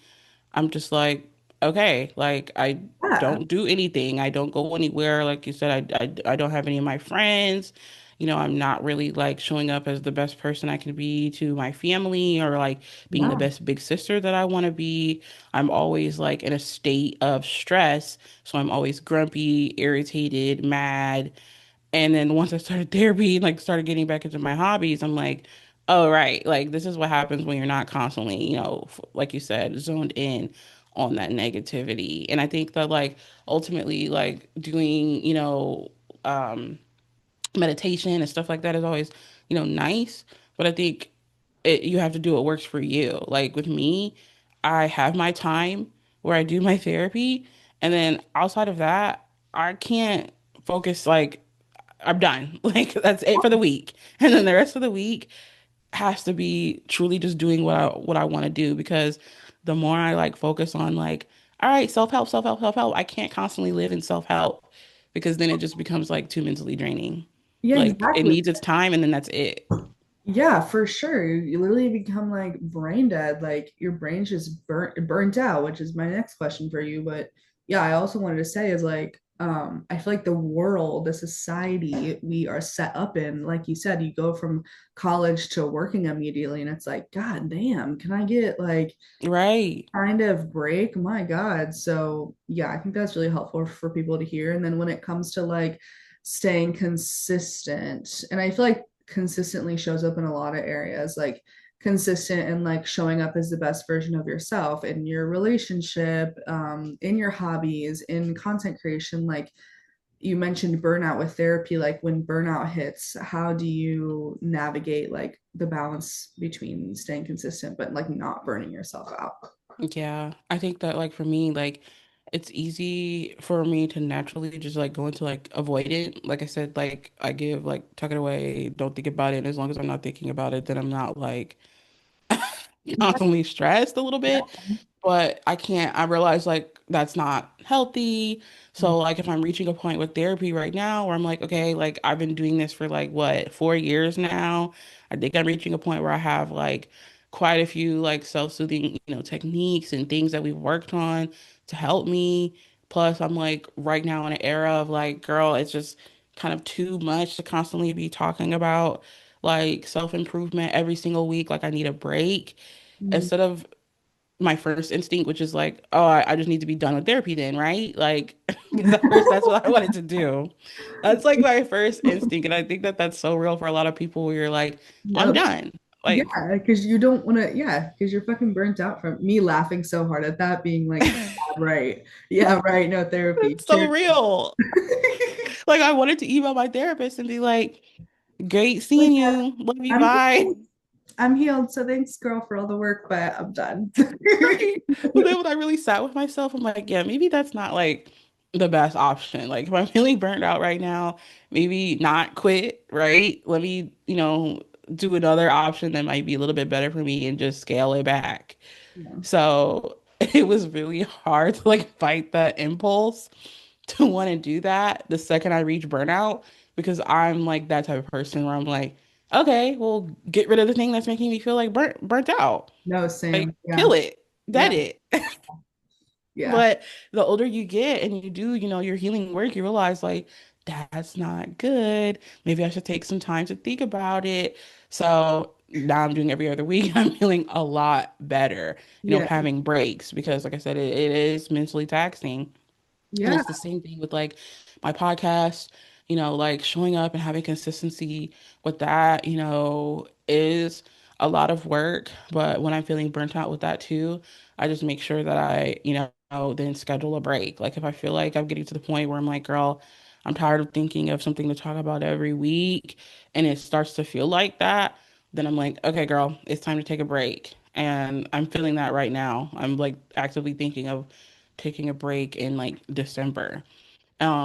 I'm just like, okay, like I yeah, don't do anything. I don't go anywhere. Like you said, I don't have any of my friends. You know, I'm not really like showing up as the best person I can be to my family or like being the yeah, best big sister that I want to be. I'm always like in a state of stress. So I'm always grumpy, irritated, mad. And then once I started therapy, like started getting back into my hobbies, I'm like, oh, right. Like this is what happens when you're not constantly, like you said, zoned in on that negativity. And I think that like ultimately like doing, um, meditation and stuff like that is always, nice. But I think you have to do what works for you. Like with me, I have my time where I do my therapy. And then outside of that, I can't focus like I'm done. Like that's it for the week. And then the rest of the week has to be truly just doing what I want to do because the more I like focus on like, all right, self-help, self-help, self-help, I can't constantly live in self-help because then it just becomes like too mentally draining. yeah, Like it exactly. needs its time and then that's it. Yeah, for sure. You literally become like brain dead, like your brain's just burnt out, which is my next question for you. But yeah, I also wanted to say is like, I feel like the world, the society we are set up in, like you said, you go from college to working immediately, and it's like, God damn, can I get like Right. kind of break? My God. So yeah, I think that's really helpful for people to hear. And then when it comes to like staying consistent, and I feel like consistently shows up in a lot of areas, like consistent and like showing up as the best version of yourself in your relationship, in your hobbies, in content creation. Like you mentioned burnout with therapy, like when burnout hits, how do you navigate like the balance between staying consistent but like not burning yourself out? Yeah. I think that like for me, like it's easy for me to naturally just like go into like avoidant. Like I said, like I give like tuck it away, don't think about it. And as long as I'm not thinking about it, then I'm not like constantly stressed a little bit, but I can't, I realize like that's not healthy. So like if I'm reaching a point with therapy right now where I'm like, okay, like I've been doing this for like what, 4 years now. I think I'm reaching a point where I have like quite a few like self-soothing, techniques and things that we've worked on to help me. Plus I'm like right now in an era of like, girl, it's just kind of too much to constantly be talking about like self-improvement every single week. Like I need a break Mhm. instead of my first instinct, which is like, oh, I just need to be done with therapy then, right? Like, because at first that's what I wanted to do. That's like my first instinct. And I think that that's so real for a lot of people where you're like, I'm No, done. yeah, Like, because you don't want to, yeah, because you're fucking burnt out from me laughing so hard at that, being like, right, yeah, right, no therapy. it's so real. Like, I wanted to email my therapist and be like, great Like, seeing you. Love you. I'm Bye. healed. I'm healed, so thanks, girl, for all the work, but I'm done. Right. But then when I really sat with myself, I'm like, yeah, maybe that's not like the best option. Like if I'm feeling burnt out right now, maybe not quit, right? Let me, do another option that might be a little bit better for me and just scale it back. Yeah. So it was really hard to like fight that impulse to want to do that the second I reach burnout because I'm like that type of person where I'm like, okay, well, get rid of the thing that's making me feel like burnt out. No, Like, same. Yeah. kill it. Yeah. That it. Yeah. But the older you get and you do, your healing work, you realize like that's not good. Maybe I should take some time to think about it. So now I'm doing every other week. I'm feeling a lot better, Yeah. having breaks because like I said, it is mentally taxing. And Yeah. it's the same thing with like my podcast, like showing up and having consistency with that, is a lot of work, but when I'm feeling burnt out with that too, I just make sure that I then schedule a break. Like if I feel like I'm getting to the point where I'm like, girl, I'm tired of thinking of something to talk about every week, and it starts to feel like that, then I'm like, okay, girl, it's time to take a break. And I'm feeling that right now. I'm like actively thinking of taking a break in like December.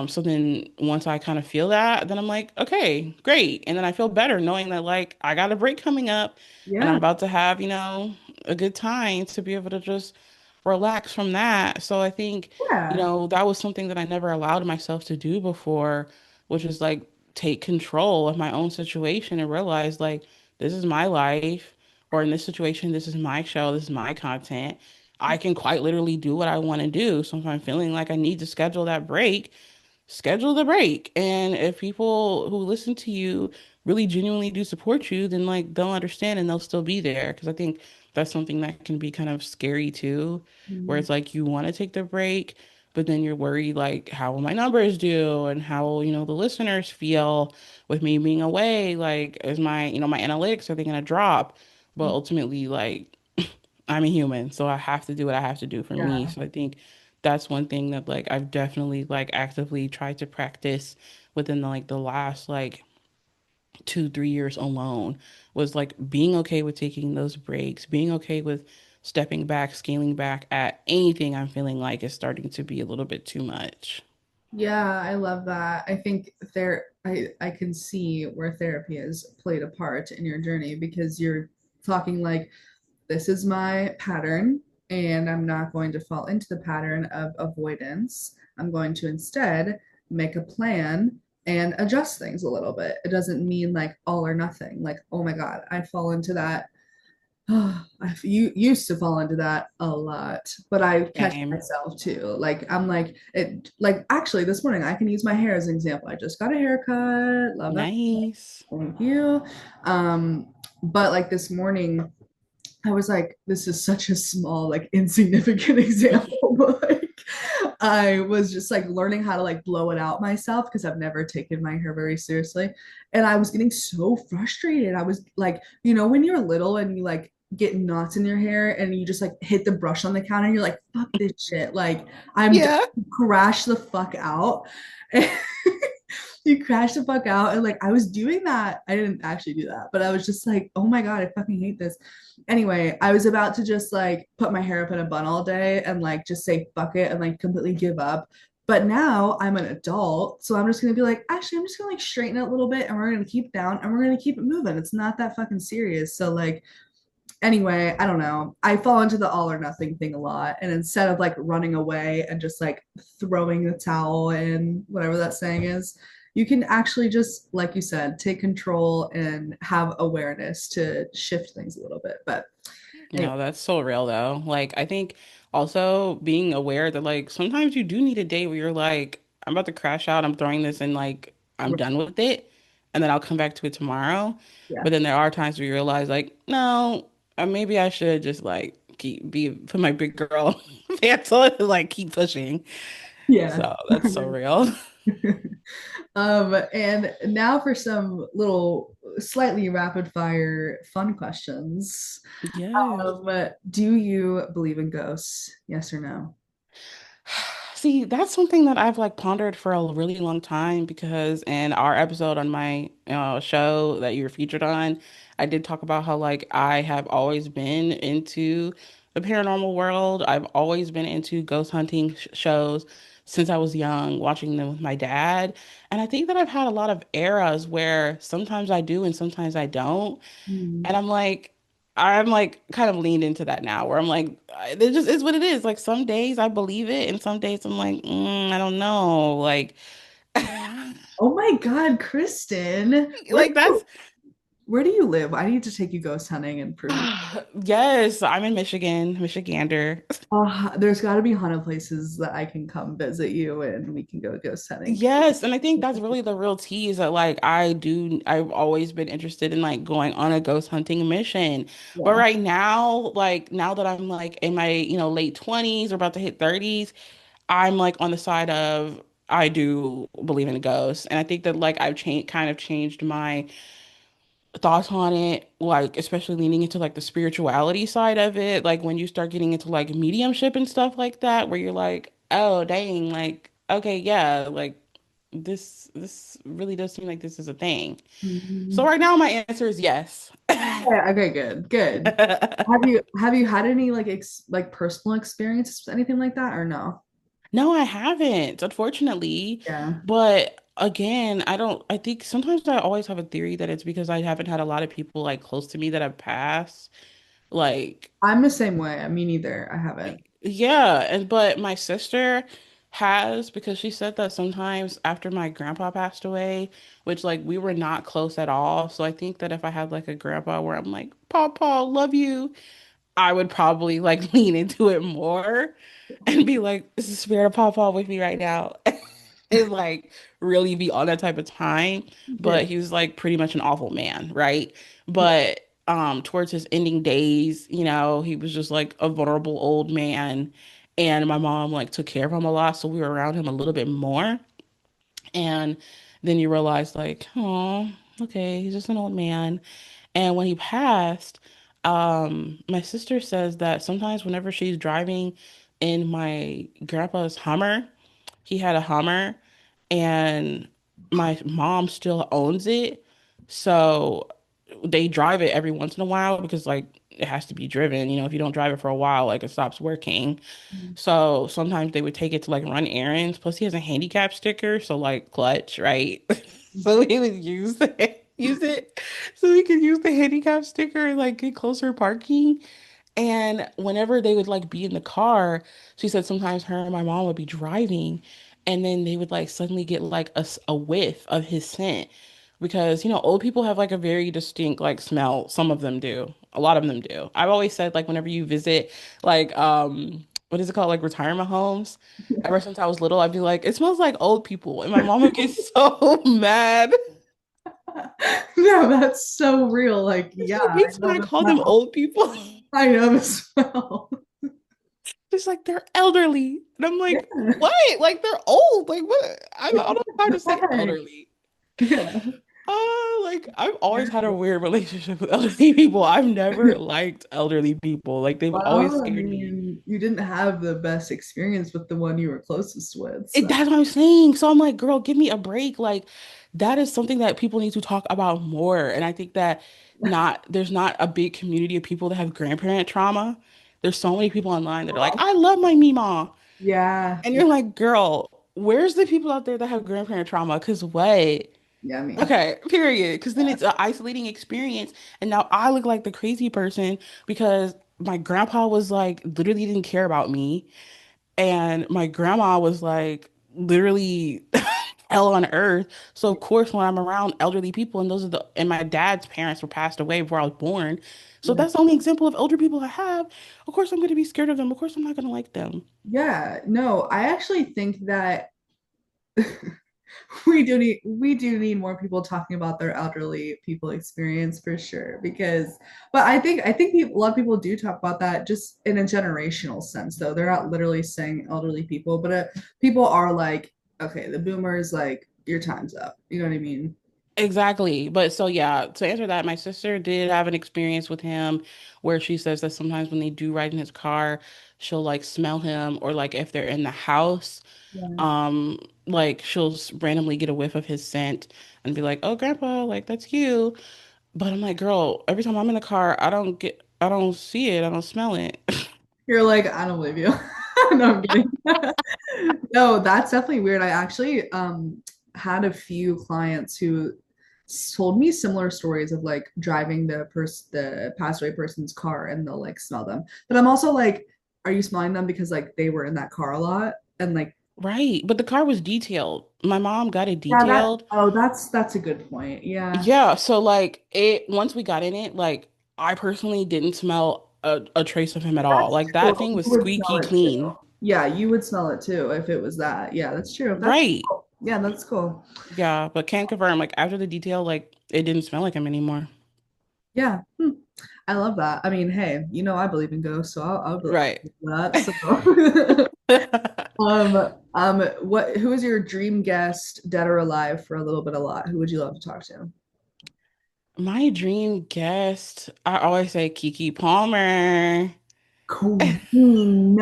So then once I kind of feel that, then I'm like, okay, great. And then I feel better knowing that like I got a break coming up and I'm Yeah. about to have, a good time to be able to just relax from that. So I think, Yeah. that was something that I never allowed myself to do before, which is like take control of my own situation and realize like this is my life, or in this situation, this is my show, this is my content. I can quite literally do what I want to do. So if I'm feeling like I need to schedule the break. And if people who listen to you really genuinely do support you, then like they'll understand and they'll still be there. Because I think that's something that can be kind of scary too, where Mm. it's like you want to take the break, but then you're worried like how will my numbers do and how will, the listeners feel with me being away? Like is my analytics, are they gonna drop? But ultimately, like I'm a human, so I have to do what I have to do for me. Yeah. So I think that's one thing that like I've definitely like actively tried to practice within the last like 2, 3 years alone was like being okay with taking those breaks, being okay with stepping back, scaling back at anything I'm feeling like is starting to be a little bit too much. Yeah, I love that. I think I can see where therapy has played a part in your journey because you're talking like this is my pattern and I'm not going to fall into the pattern of avoidance. I'm going to instead make a plan and adjust things a little bit. It doesn't mean like all or nothing. Like, oh my God, I fall into that. You used to fall into that a lot, but I catch Same. myself too. Like I'm like it. Like actually, this morning I can use my hair as an example. I just got a haircut. Love that. Nice. Thank you. But like this morning, I was like, this is such a small, like insignificant example, but like I was just like learning how to like blow it out myself because I've never taken my hair very seriously. And I was getting so frustrated. I was like, when you're little and you like get knots in your hair and you just like hit the brush on the counter and you're like, fuck this shit. Like I'm done. Yeah. Crash the fuck out. You crash the fuck out. And like I was doing that. I didn't actually do that, but I was just like, oh my God, I fucking hate this. Anyway, I was about to just like put my hair up in a bun all day and like just say fuck it and like completely give up. But now I'm an adult, so I'm just gonna be like, actually, I'm just gonna like straighten it a little bit and we're gonna keep it down and we're gonna keep it moving. It's not that fucking serious. So like anyway, I don't know. I fall into the all or nothing thing a lot. And instead of like running away and just like throwing the towel in, whatever that saying is, you can actually just, like you said, take control and have awareness to shift things a little bit. But anyway, No, that's so real though. Like, I think also being aware that like sometimes you do need a day where you're like, I'm about to crash out, I'm throwing this and like I'm done with it, and then I'll come back to it tomorrow. yeah, But then there are times where you realize like, no, maybe I should just like put my big girl pants on and like keep pushing. yeah. So that's so real. And now for some little slightly rapid fire fun questions. Yes. Do you believe in ghosts? Yes or no? See, that's something that I've like pondered for a really long time because in our episode on my show that you were featured on, I did talk about how like I have always been into the paranormal world. I've always been into ghost hunting shows since I was young, watching them with my dad. And I think that I've had a lot of eras where sometimes I do and sometimes I don't. Mm. And I'm like kind of leaned into that now where I'm like, it just is what it is. Like some days I believe it and some days I'm like, I don't know. Like, Oh my God, Kristen, like that's, where do you live? I need to take you ghost hunting and prove you. yes, I'm in Michigan, Michigander. There's got to be haunted places that I can come visit you and we can go ghost hunting. Yes, and I think that's really the real tea is that like I've always been interested in like going on a ghost hunting mission. But Yeah. right now, like now that I'm like in my, late 20s or about to hit 30s, I'm like on the side of I do believe in ghosts. And I think that like I've changed kind of changed my thoughts on it, like especially leaning into like the spirituality side of it, like when you start getting into like mediumship and stuff like that, where you're like, oh dang, like okay, yeah, like this really does seem like this is a thing. So Mhm. right now my answer is yes. Yeah, okay, good, good. Have you had any like like personal experiences with anything like that or no? No, I haven't, unfortunately. Yeah. But again, I think sometimes I always have a theory that it's because I haven't had a lot of people like close to me that have passed. Like, I'm the same way. Me neither. I haven't. yeah, and but my sister has because she said that sometimes after my grandpa passed away, which like we were not close at all. So I think that if I had like a grandpa where I'm like, Papa, love you, I would probably like lean into it more and be like, "Is the spirit of Papa with me right now?" And like really be on that type of time. Yeah. But he was like pretty much an awful man, right? Yeah. But towards his ending days, he was just like a vulnerable old man. And my mom like took care of him a lot, so we were around him a little bit more. And then you realize like, oh, okay, he's just an old man. And when he passed, my sister says that sometimes whenever she's driving in my grandpa's Hummer, he had a Hummer, and my mom still owns it. So they drive it every once in a while because like it has to be driven. If you don't drive it for a while, like it stops working. So sometimes they would take it to like run errands. Plus he has a handicap sticker, so like clutch, right? So he would use it so we could use the handicap sticker and like get closer parking. And whenever they would like be in the car, she said sometimes her and my mom would be driving and then they would like suddenly get like a whiff of his scent because old people have like a very distinct like smell. Some of them do. A lot of them do. I've always said like whenever you visit like what is it called, like retirement homes, ever since I was little I'd be like it smells like old people and my mom would get so mad. No, that's so real. Like, yeah, She I hates when know I the call them smell. old people. I know the smell. It's like they're elderly. And I'm Yeah. like, what? Like they're old. Like what? I don't know how to say Why? elderly. Yeah. Like I've always had a weird relationship with elderly people. I've never liked elderly people. Like they've always Well, I scared me. mean, you didn't have the best experience with the one you were closest with, so That's what I'm saying. So I'm like, girl, give me a break. Like that is something that people need to talk about more. And I think that there's not a big community of people that have grandparent trauma. There's so many people online that are like, I love my Mima. yeah, And you're like, girl, where's the people out there that have grandparent trauma? Because what? yeah, me. Okay, period. Because then it's an isolating experience. And now I look like the crazy person because my grandpa was like, literally didn't care about me. And my grandma was like, literally hell on earth. So, of course, when I'm around elderly people, and my dad's parents were passed away before I was born. So, Yeah. that's the only example of elder people I have. Of course, I'm going to be scared of them. Of course, I'm not going to like them. Yeah, no, I actually think that we do need more people talking about their elderly people experience for sure because but I think a lot of people do talk about that just in a generational sense though they're not literally saying elderly people but people are like okay the boomers like your time's up you know what I mean. Exactly. But so yeah, to answer that, my sister did have an experience with him where she says that sometimes when they do ride in his car, she'll like smell him or like if they're in the house, Yeah. like she'll randomly get a whiff of his scent and be like, "Oh, grandpa, like that's you." But I'm like, "Girl, every time I'm in the car, I don't see it, I don't smell it." You're like I don't believe you. No, I'm kidding. No, that's definitely weird. I actually had a few clients who told me similar stories of like driving the passed away person's car and they'll like smell them. But I'm also like, are you smelling them because like they were in that car a lot? And like Right. But the car was detailed. My mom got it yeah, that detailed. oh that's a good point. Yeah. Yeah, so like it once we got in it, like I personally didn't smell a trace of him at all. That's Like true. that thing You was would smell squeaky it too. clean. Yeah, you would smell it too if it was that. Yeah, that's true. That's Right. cool. Yeah, that's cool. Yeah, but can't confirm like after the detail, like it didn't smell like him anymore. Yeah. Hmm. I love that. I mean, hey, I believe in ghosts, so I'll Right. believe that. So, who is your dream guest, dead or alive, for a little bit a lot? Who would you love to talk to? My dream guest, I always say Kiki Palmer. Queen.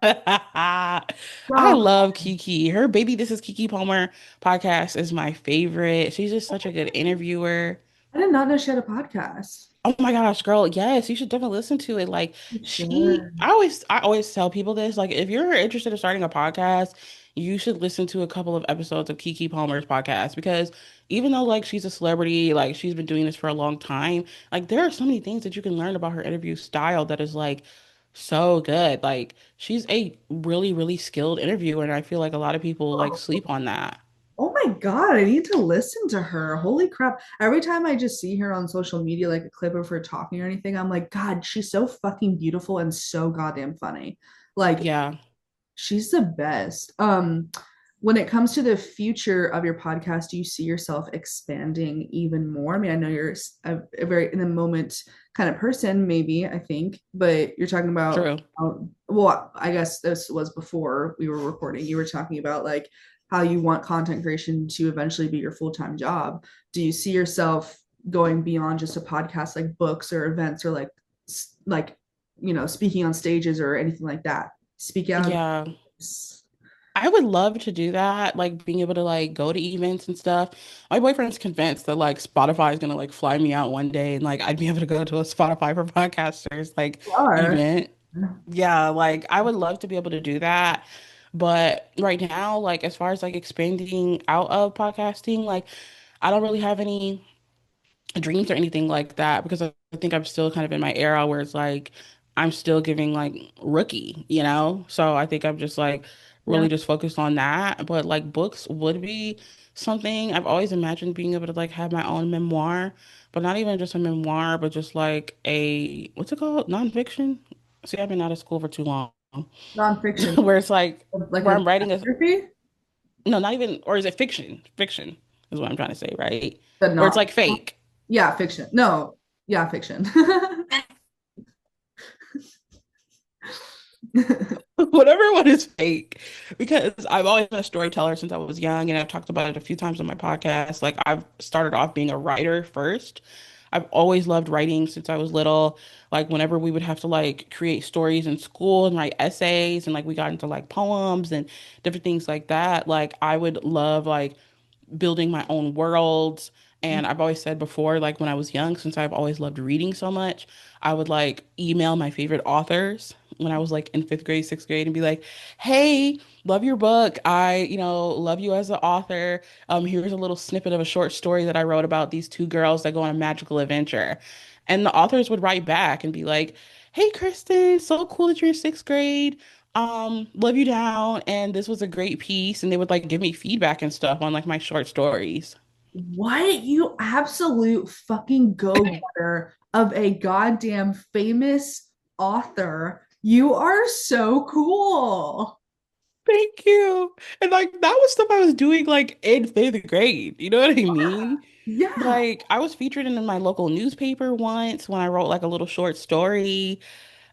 I Stop. love Kiki. Her Baby This Is Kiki Palmer podcast is my favorite. She's just such a good interviewer. I did not know she had a podcast. Oh my gosh, girl, yes, you should definitely listen to it. Like Sure. I always tell people this, like if you're interested in starting a podcast, you should listen to a couple of episodes of Kiki Palmer's podcast because even though like she's a celebrity, like she's been doing this for a long time, like there are so many things that you can learn about her interview style that is like so good. Like she's a really, really skilled interviewer, and I feel like a lot of people like sleep on that. Oh my God, I need to listen to her. Holy crap. Every time I just see her on social media, like a clip of her talking or anything, I'm like, God, she's so fucking beautiful and so goddamn funny. Like, Yeah, she's the best. When it comes to the future of your podcast, do you see yourself expanding even more? I mean, I know you're a very in the moment kind of person, maybe, I think, but you're talking about, true. well, I guess this was before we were recording. You were talking about like how you want content creation to eventually be your full-time job. Do you see yourself going beyond just a podcast like books or events or like speaking on stages or anything like that? Speak out. Yeah. I would love to do that, like being able to like go to events and stuff. My boyfriend's convinced that like Spotify is gonna like fly me out one day and like I'd be able to go to a Spotify for podcasters like You are. event. Yeah, like I would love to be able to do that. But right now, like as far as like expanding out of podcasting, like I don't really have any dreams or anything like that because I think I'm still kind of in my era where it's like I'm still giving like rookie, you know? So I think I'm just like Yeah. really just focused on that. But like books would be something I've always imagined being able to like have my own memoir, but not even just a memoir, but just like a what's it called? Nonfiction? See, I've been out of school for too long. Nonfiction, Where it's like like where a I'm writing a biography, no, not even or is it fiction? Fiction is what I'm trying to say, right? but Where it's not. like fake. Yeah, fiction. No, yeah, fiction. Whatever one is fake because I've always been a storyteller since I was young and I've talked about it a few times on my podcast. Like I've started off being a writer first. I've always loved writing since I was little. Like whenever we would have to like create stories in school and write essays and like we got into like poems and different things like that, like I would love like building my own worlds. And I've always said before, like when I was young, since I've always loved reading so much, I would like email my favorite authors when I was like in fifth grade, sixth grade, and be like, "Hey, love your book. Love you as an author. Here's a little snippet of a short story that I wrote about these two girls that go on a magical adventure." And the authors would write back and be like, "Hey, Kristen, so cool that you're in sixth grade. Love you down, and this was a great piece." And they would like give me feedback and stuff on like my short stories. What, you absolute fucking go-getter of a goddamn famous author. You are so cool. Thank you. And like that was stuff I was doing like in fifth grade. You know what I mean? Yeah. Like I was featured in my local newspaper once when I wrote like a little short story.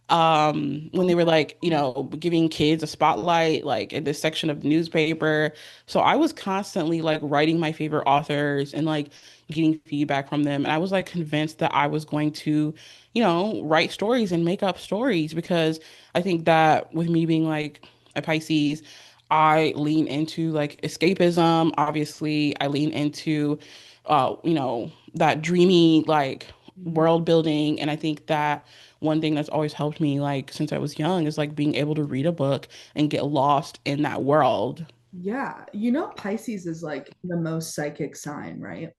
When Oh they were like, my giving kids a spotlight like in this section of the newspaper. So I was constantly like writing my favorite authors and like getting feedback from them. And I was like convinced that I was going to, write stories and make up stories because I think that with me being like a Pisces, I lean into like escapism. Obviously, I lean into that dreamy like God. world building. And I think that one thing that's always helped me like since I was young is like being able to read a book and get lost in that world. Yeah. Pisces is like the most psychic sign, right?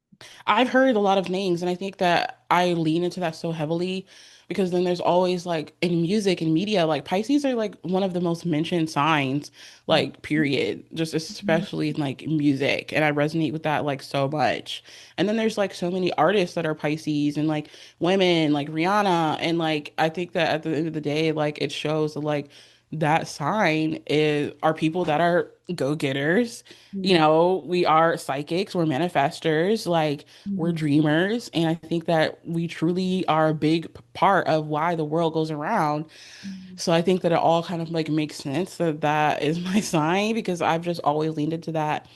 I've heard a lot of names, and I think that I lean into that so heavily because then there's always like in music and media, like Pisces are like one of the most mentioned signs, like period, just especially in like music. And I resonate with that like so much. And then there's like so many artists that are Pisces and like women like Rihanna. And like I think that at the end of the day, like it shows that like that sign is are people that are go-getters. We are psychics, we're manifestors, like we're Mhm. dreamers, and I think that we truly are a big part of why the world goes around. So I think that it all kind of like makes sense that that is my sign because I've just always leaned into that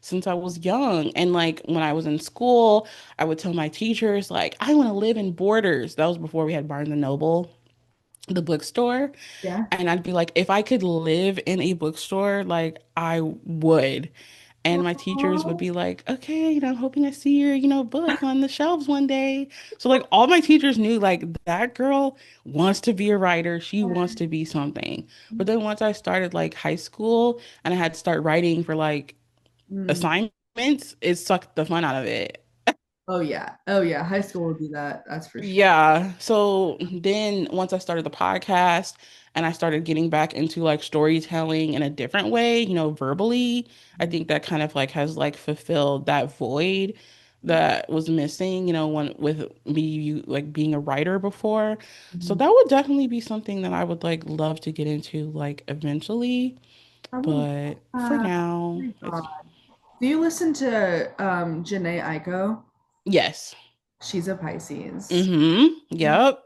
since I was young. And like when I was in school, I would tell my teachers like I want to live in Borders. That was before we had Barnes and Noble, the bookstore. Yeah. And I'd be like, if I could live in a bookstore, like I would. And my teachers would Aw. be like, okay, I'm hoping I see your, book on the shelves one day. So like all my teachers knew like that girl wants to be a writer. She wants to be something. But then once I started like high school and I had to start writing for like Mm. assignments, it sucked the fun out of it. Oh yeah. Oh yeah. High school will do that. That's for sure. Yeah. So then once I started the podcast and I started getting back into like storytelling in a different way, verbally, I think that kind of like has like fulfilled that void that was missing, when with me like being a writer before. So Mhm. that would definitely be something that I would like love to get into like eventually, I would love but for that. Oh now, my it's God. Do you listen to Janae Aiko? yes. She's a Pisces. Mm-hmm. Yep.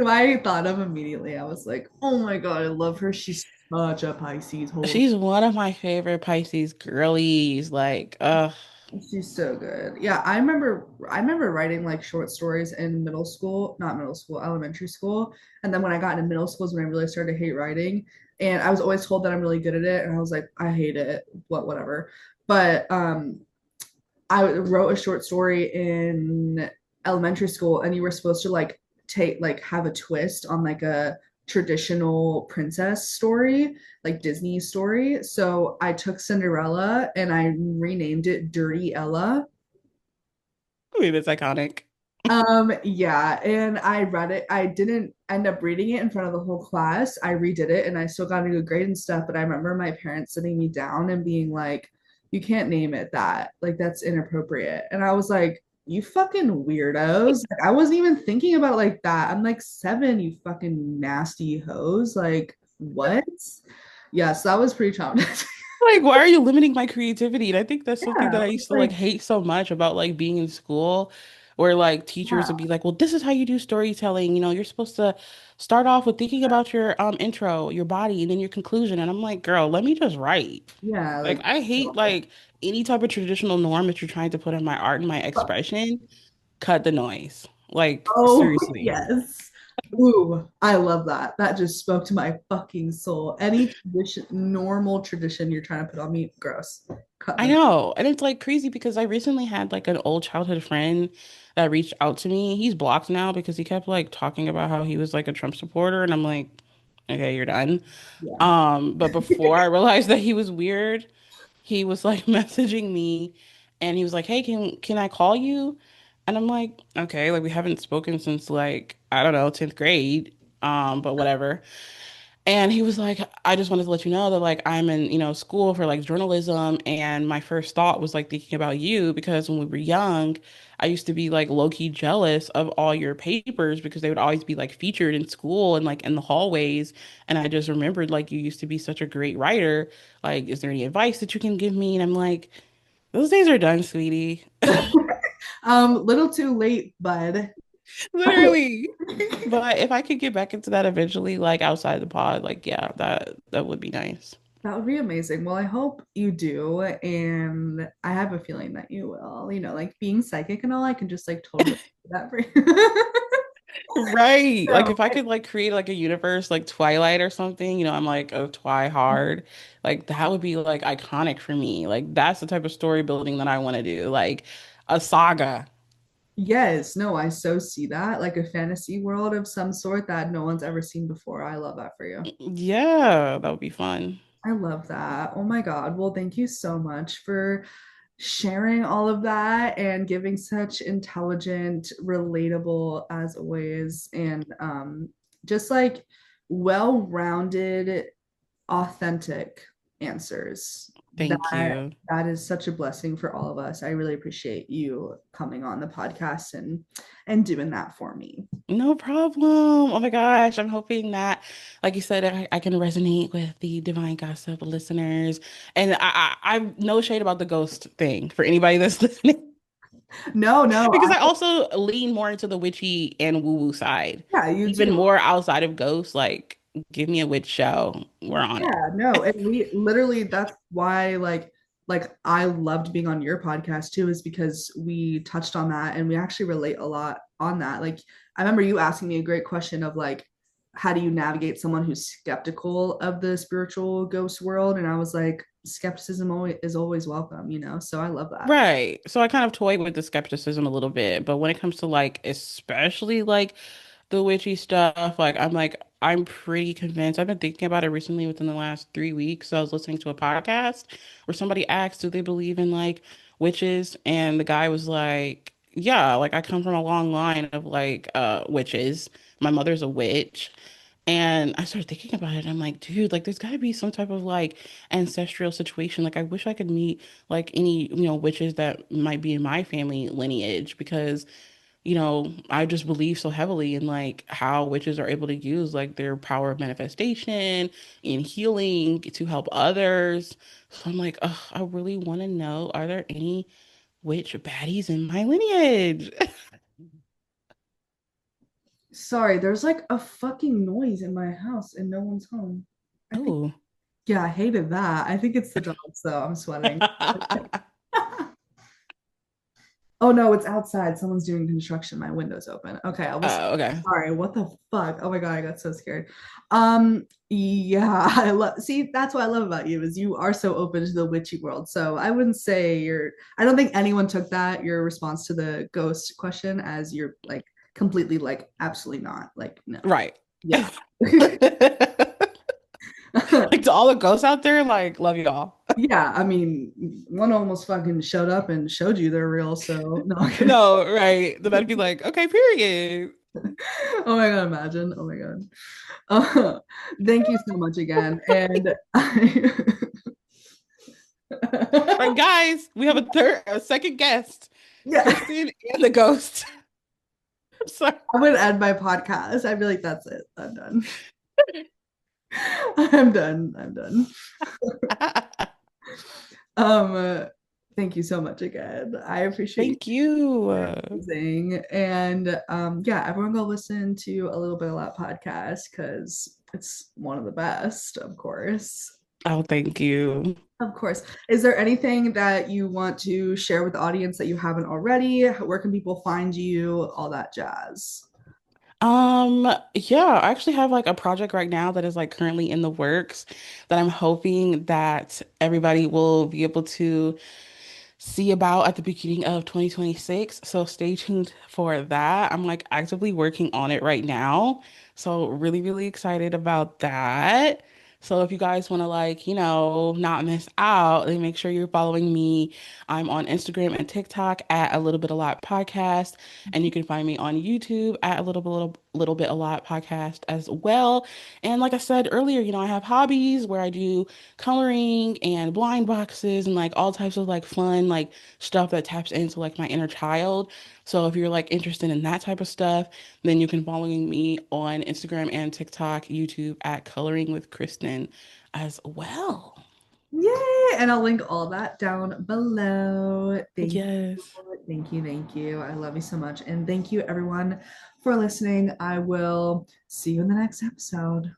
So I thought of immediately. I was like, oh my God, I love her. She's such a Pisces. Holy, She's one of my favorite Pisces girlies. Like, she's so good. Yeah, I remember writing like short stories in middle school, not middle school, elementary school. And then when I got into middle school is when I really started to hate writing. And I was always told that I'm really good at it. And I was like, I hate it. Whatever. But I wrote a short story in elementary school, and you were supposed to like have a twist on like a traditional princess story, like Disney story. So I took Cinderella and I renamed it Dirty Ella. I mean, it's iconic. Yeah, and I read it. I didn't end up reading it in front of the whole class. I redid it and I still got a good grade and stuff, but I remember my parents sitting me down and being like, "You can't name it that. Like that's inappropriate." And I was like, "You fucking weirdos." Like I wasn't even thinking about it like that. I'm like 7, you fucking nasty hoes. Like what? Yes, that was pretty traumatizing. Like, why are you limiting my creativity? And I think that's something Yeah, that I I was used to like like, hate so much about like being in school, where like teachers would yeah, be like, "Well, this is how you do storytelling. You're supposed to start off with thinking about your intro, your body, and then your conclusion." And I'm like, "Girl, let me just write." yeah, Like, like I hate like any type of traditional norm that you're trying to put in my art and my expression. Cut the noise. Like, oh, seriously. yes. Ooh, I love that. That just spoke to my fucking soul. Any tradition, normal tradition you're trying to put on me, gross. Cut I them. know. And it's like crazy because I recently had like an old childhood friend that reached out to me. He's blocked now because he kept like talking about how he was like a Trump supporter and I'm like, okay, you're done. Yeah. But before I realized that he was weird, he was like messaging me and he was like, "Hey, can I call you?" And I'm like, "Okay, like we haven't spoken since like, I don't know, 10th grade." But whatever. And he was like, I just wanted to let you know that like I'm in, school for like journalism. And my first thought was like thinking about you because when we were young, I used to be like low-key jealous of all your papers because they would always be like featured in school and like in the hallways. And I just remembered like you used to be such a great writer. Like, is there any advice that you can give me? And I'm like, those days are done, sweetie. Little too late, bud. Literally. But if I could get back into that eventually, like outside the pod, like yeah, that would be nice. That would be amazing. Well, I hope you do. And I have a feeling that you will. Like being psychic and all, I can just like totally do that for you. Right. Like So, if I could like create like a universe like Twilight or something, I'm like a Twi hard. Like that would be like iconic for me. Like that's the type of story building that I want to do. Like a saga. yes, no, I so see that. Like a fantasy world of some sort that no one's ever seen before. I love that for you. Yeah, that would be fun. I love that. Oh my God. Well, thank you so much for sharing all of that and giving such intelligent, relatable, as always, and just like well-rounded, authentic answers. Thank That you. that is such a blessing for all of us. I really appreciate you coming on the podcast and doing that for me. No problem. Oh my gosh. I'm hoping that, like you said, I can resonate with the Divine Gossip listeners. And I'm no shade about the ghost thing for anybody that's listening. No, no, Because I also lean more into the witchy and woo-woo side. yeah, you Even do. more outside of ghosts, like give me a witch show. We're on it. Yeah, no, and we literally that's why like like I loved being on your podcast too, is because we touched on that and we actually relate a lot on that. Like I remember you asking me a great question of like, how do you navigate someone who's skeptical of the spiritual ghost world? And I was like, skepticism always is always welcome, you know? So I love that. Right. So I kind of toy with the skepticism a little bit, but when it comes to like especially like the witchy stuff, I'm pretty convinced. I've been thinking about it recently within the last 3 weeks. So I was listening to a podcast where somebody asked, do they believe in like witches? And the guy was like, yeah, like I come from a long line of like witches. My mother's a witch. And I started thinking about it. I'm like, dude, like there's gotta be some type of like ancestral situation. Like I wish I could meet like any, witches that might be in my family lineage because, I just believe so heavily in like how witches are able to use like their power of manifestation and healing to help others. So I'm like, oh, I really want to know, are there any witch baddies in my lineage? Sorry, there's like a fucking noise in my house and no one's home. I think, Oh. yeah, I hated that. I think it's the dogs though. I'm sweating. Oh no, it's outside. Someone's doing construction. My window's open. Okay, I was Oh, okay. sorry. What the fuck? Oh my God, I got so scared. Yeah, I love see, that's what I love about you is you are so open to the witchy world. So I wouldn't say you're I don't think anyone took that, your response to the ghost question as you're like completely like absolutely not. Like, no. Right. Yeah. Like to all the ghosts out there, like love y'all. Yeah, I mean, one almost fucking showed up and showed you they're real. So no, okay. No, right. Then I'd be like, okay, period. Oh my God, imagine. Oh my God. Uh, thank you so much again. And I, Right, guys, we have a second guest, yeah, Kristen and the ghost. Sorry. I would end my podcast. I'd be like, that's it. I'm done. I'm done. I'm done. Um, thank you so much again. I appreciate you. Thank you. You're amazing. And yeah, everyone go listen to a little bit of that podcast because it's one of the best, of course. Oh, thank you. Of course. Is there anything that you want to share with the audience that you haven't already? Where can people find you? All that jazz. Yeah, I actually have like a project right now that is like currently in the works that I'm hoping that everybody will be able to see about at the beginning of 2026. So stay tuned for that. I'm like actively working on it right now. So really, really excited about that. So if you guys want to like, not miss out, then make sure you're following me. I'm on Instagram and TikTok at a little bit a lot podcast, and you can find me on YouTube at a little bit a lot podcast as well. And like I said earlier, I have hobbies where I do coloring and blind boxes and like all types of like fun like stuff that taps into like my inner child. So if you're like interested in that type of stuff, then you can follow me on Instagram and TikTok, YouTube at Coloring with Kristen as well. Yay! And I'll link all that down below. Thank you. Yes. Thank you. Thank you. I love you so much. And thank you, everyone, for listening. I will see you in the next episode.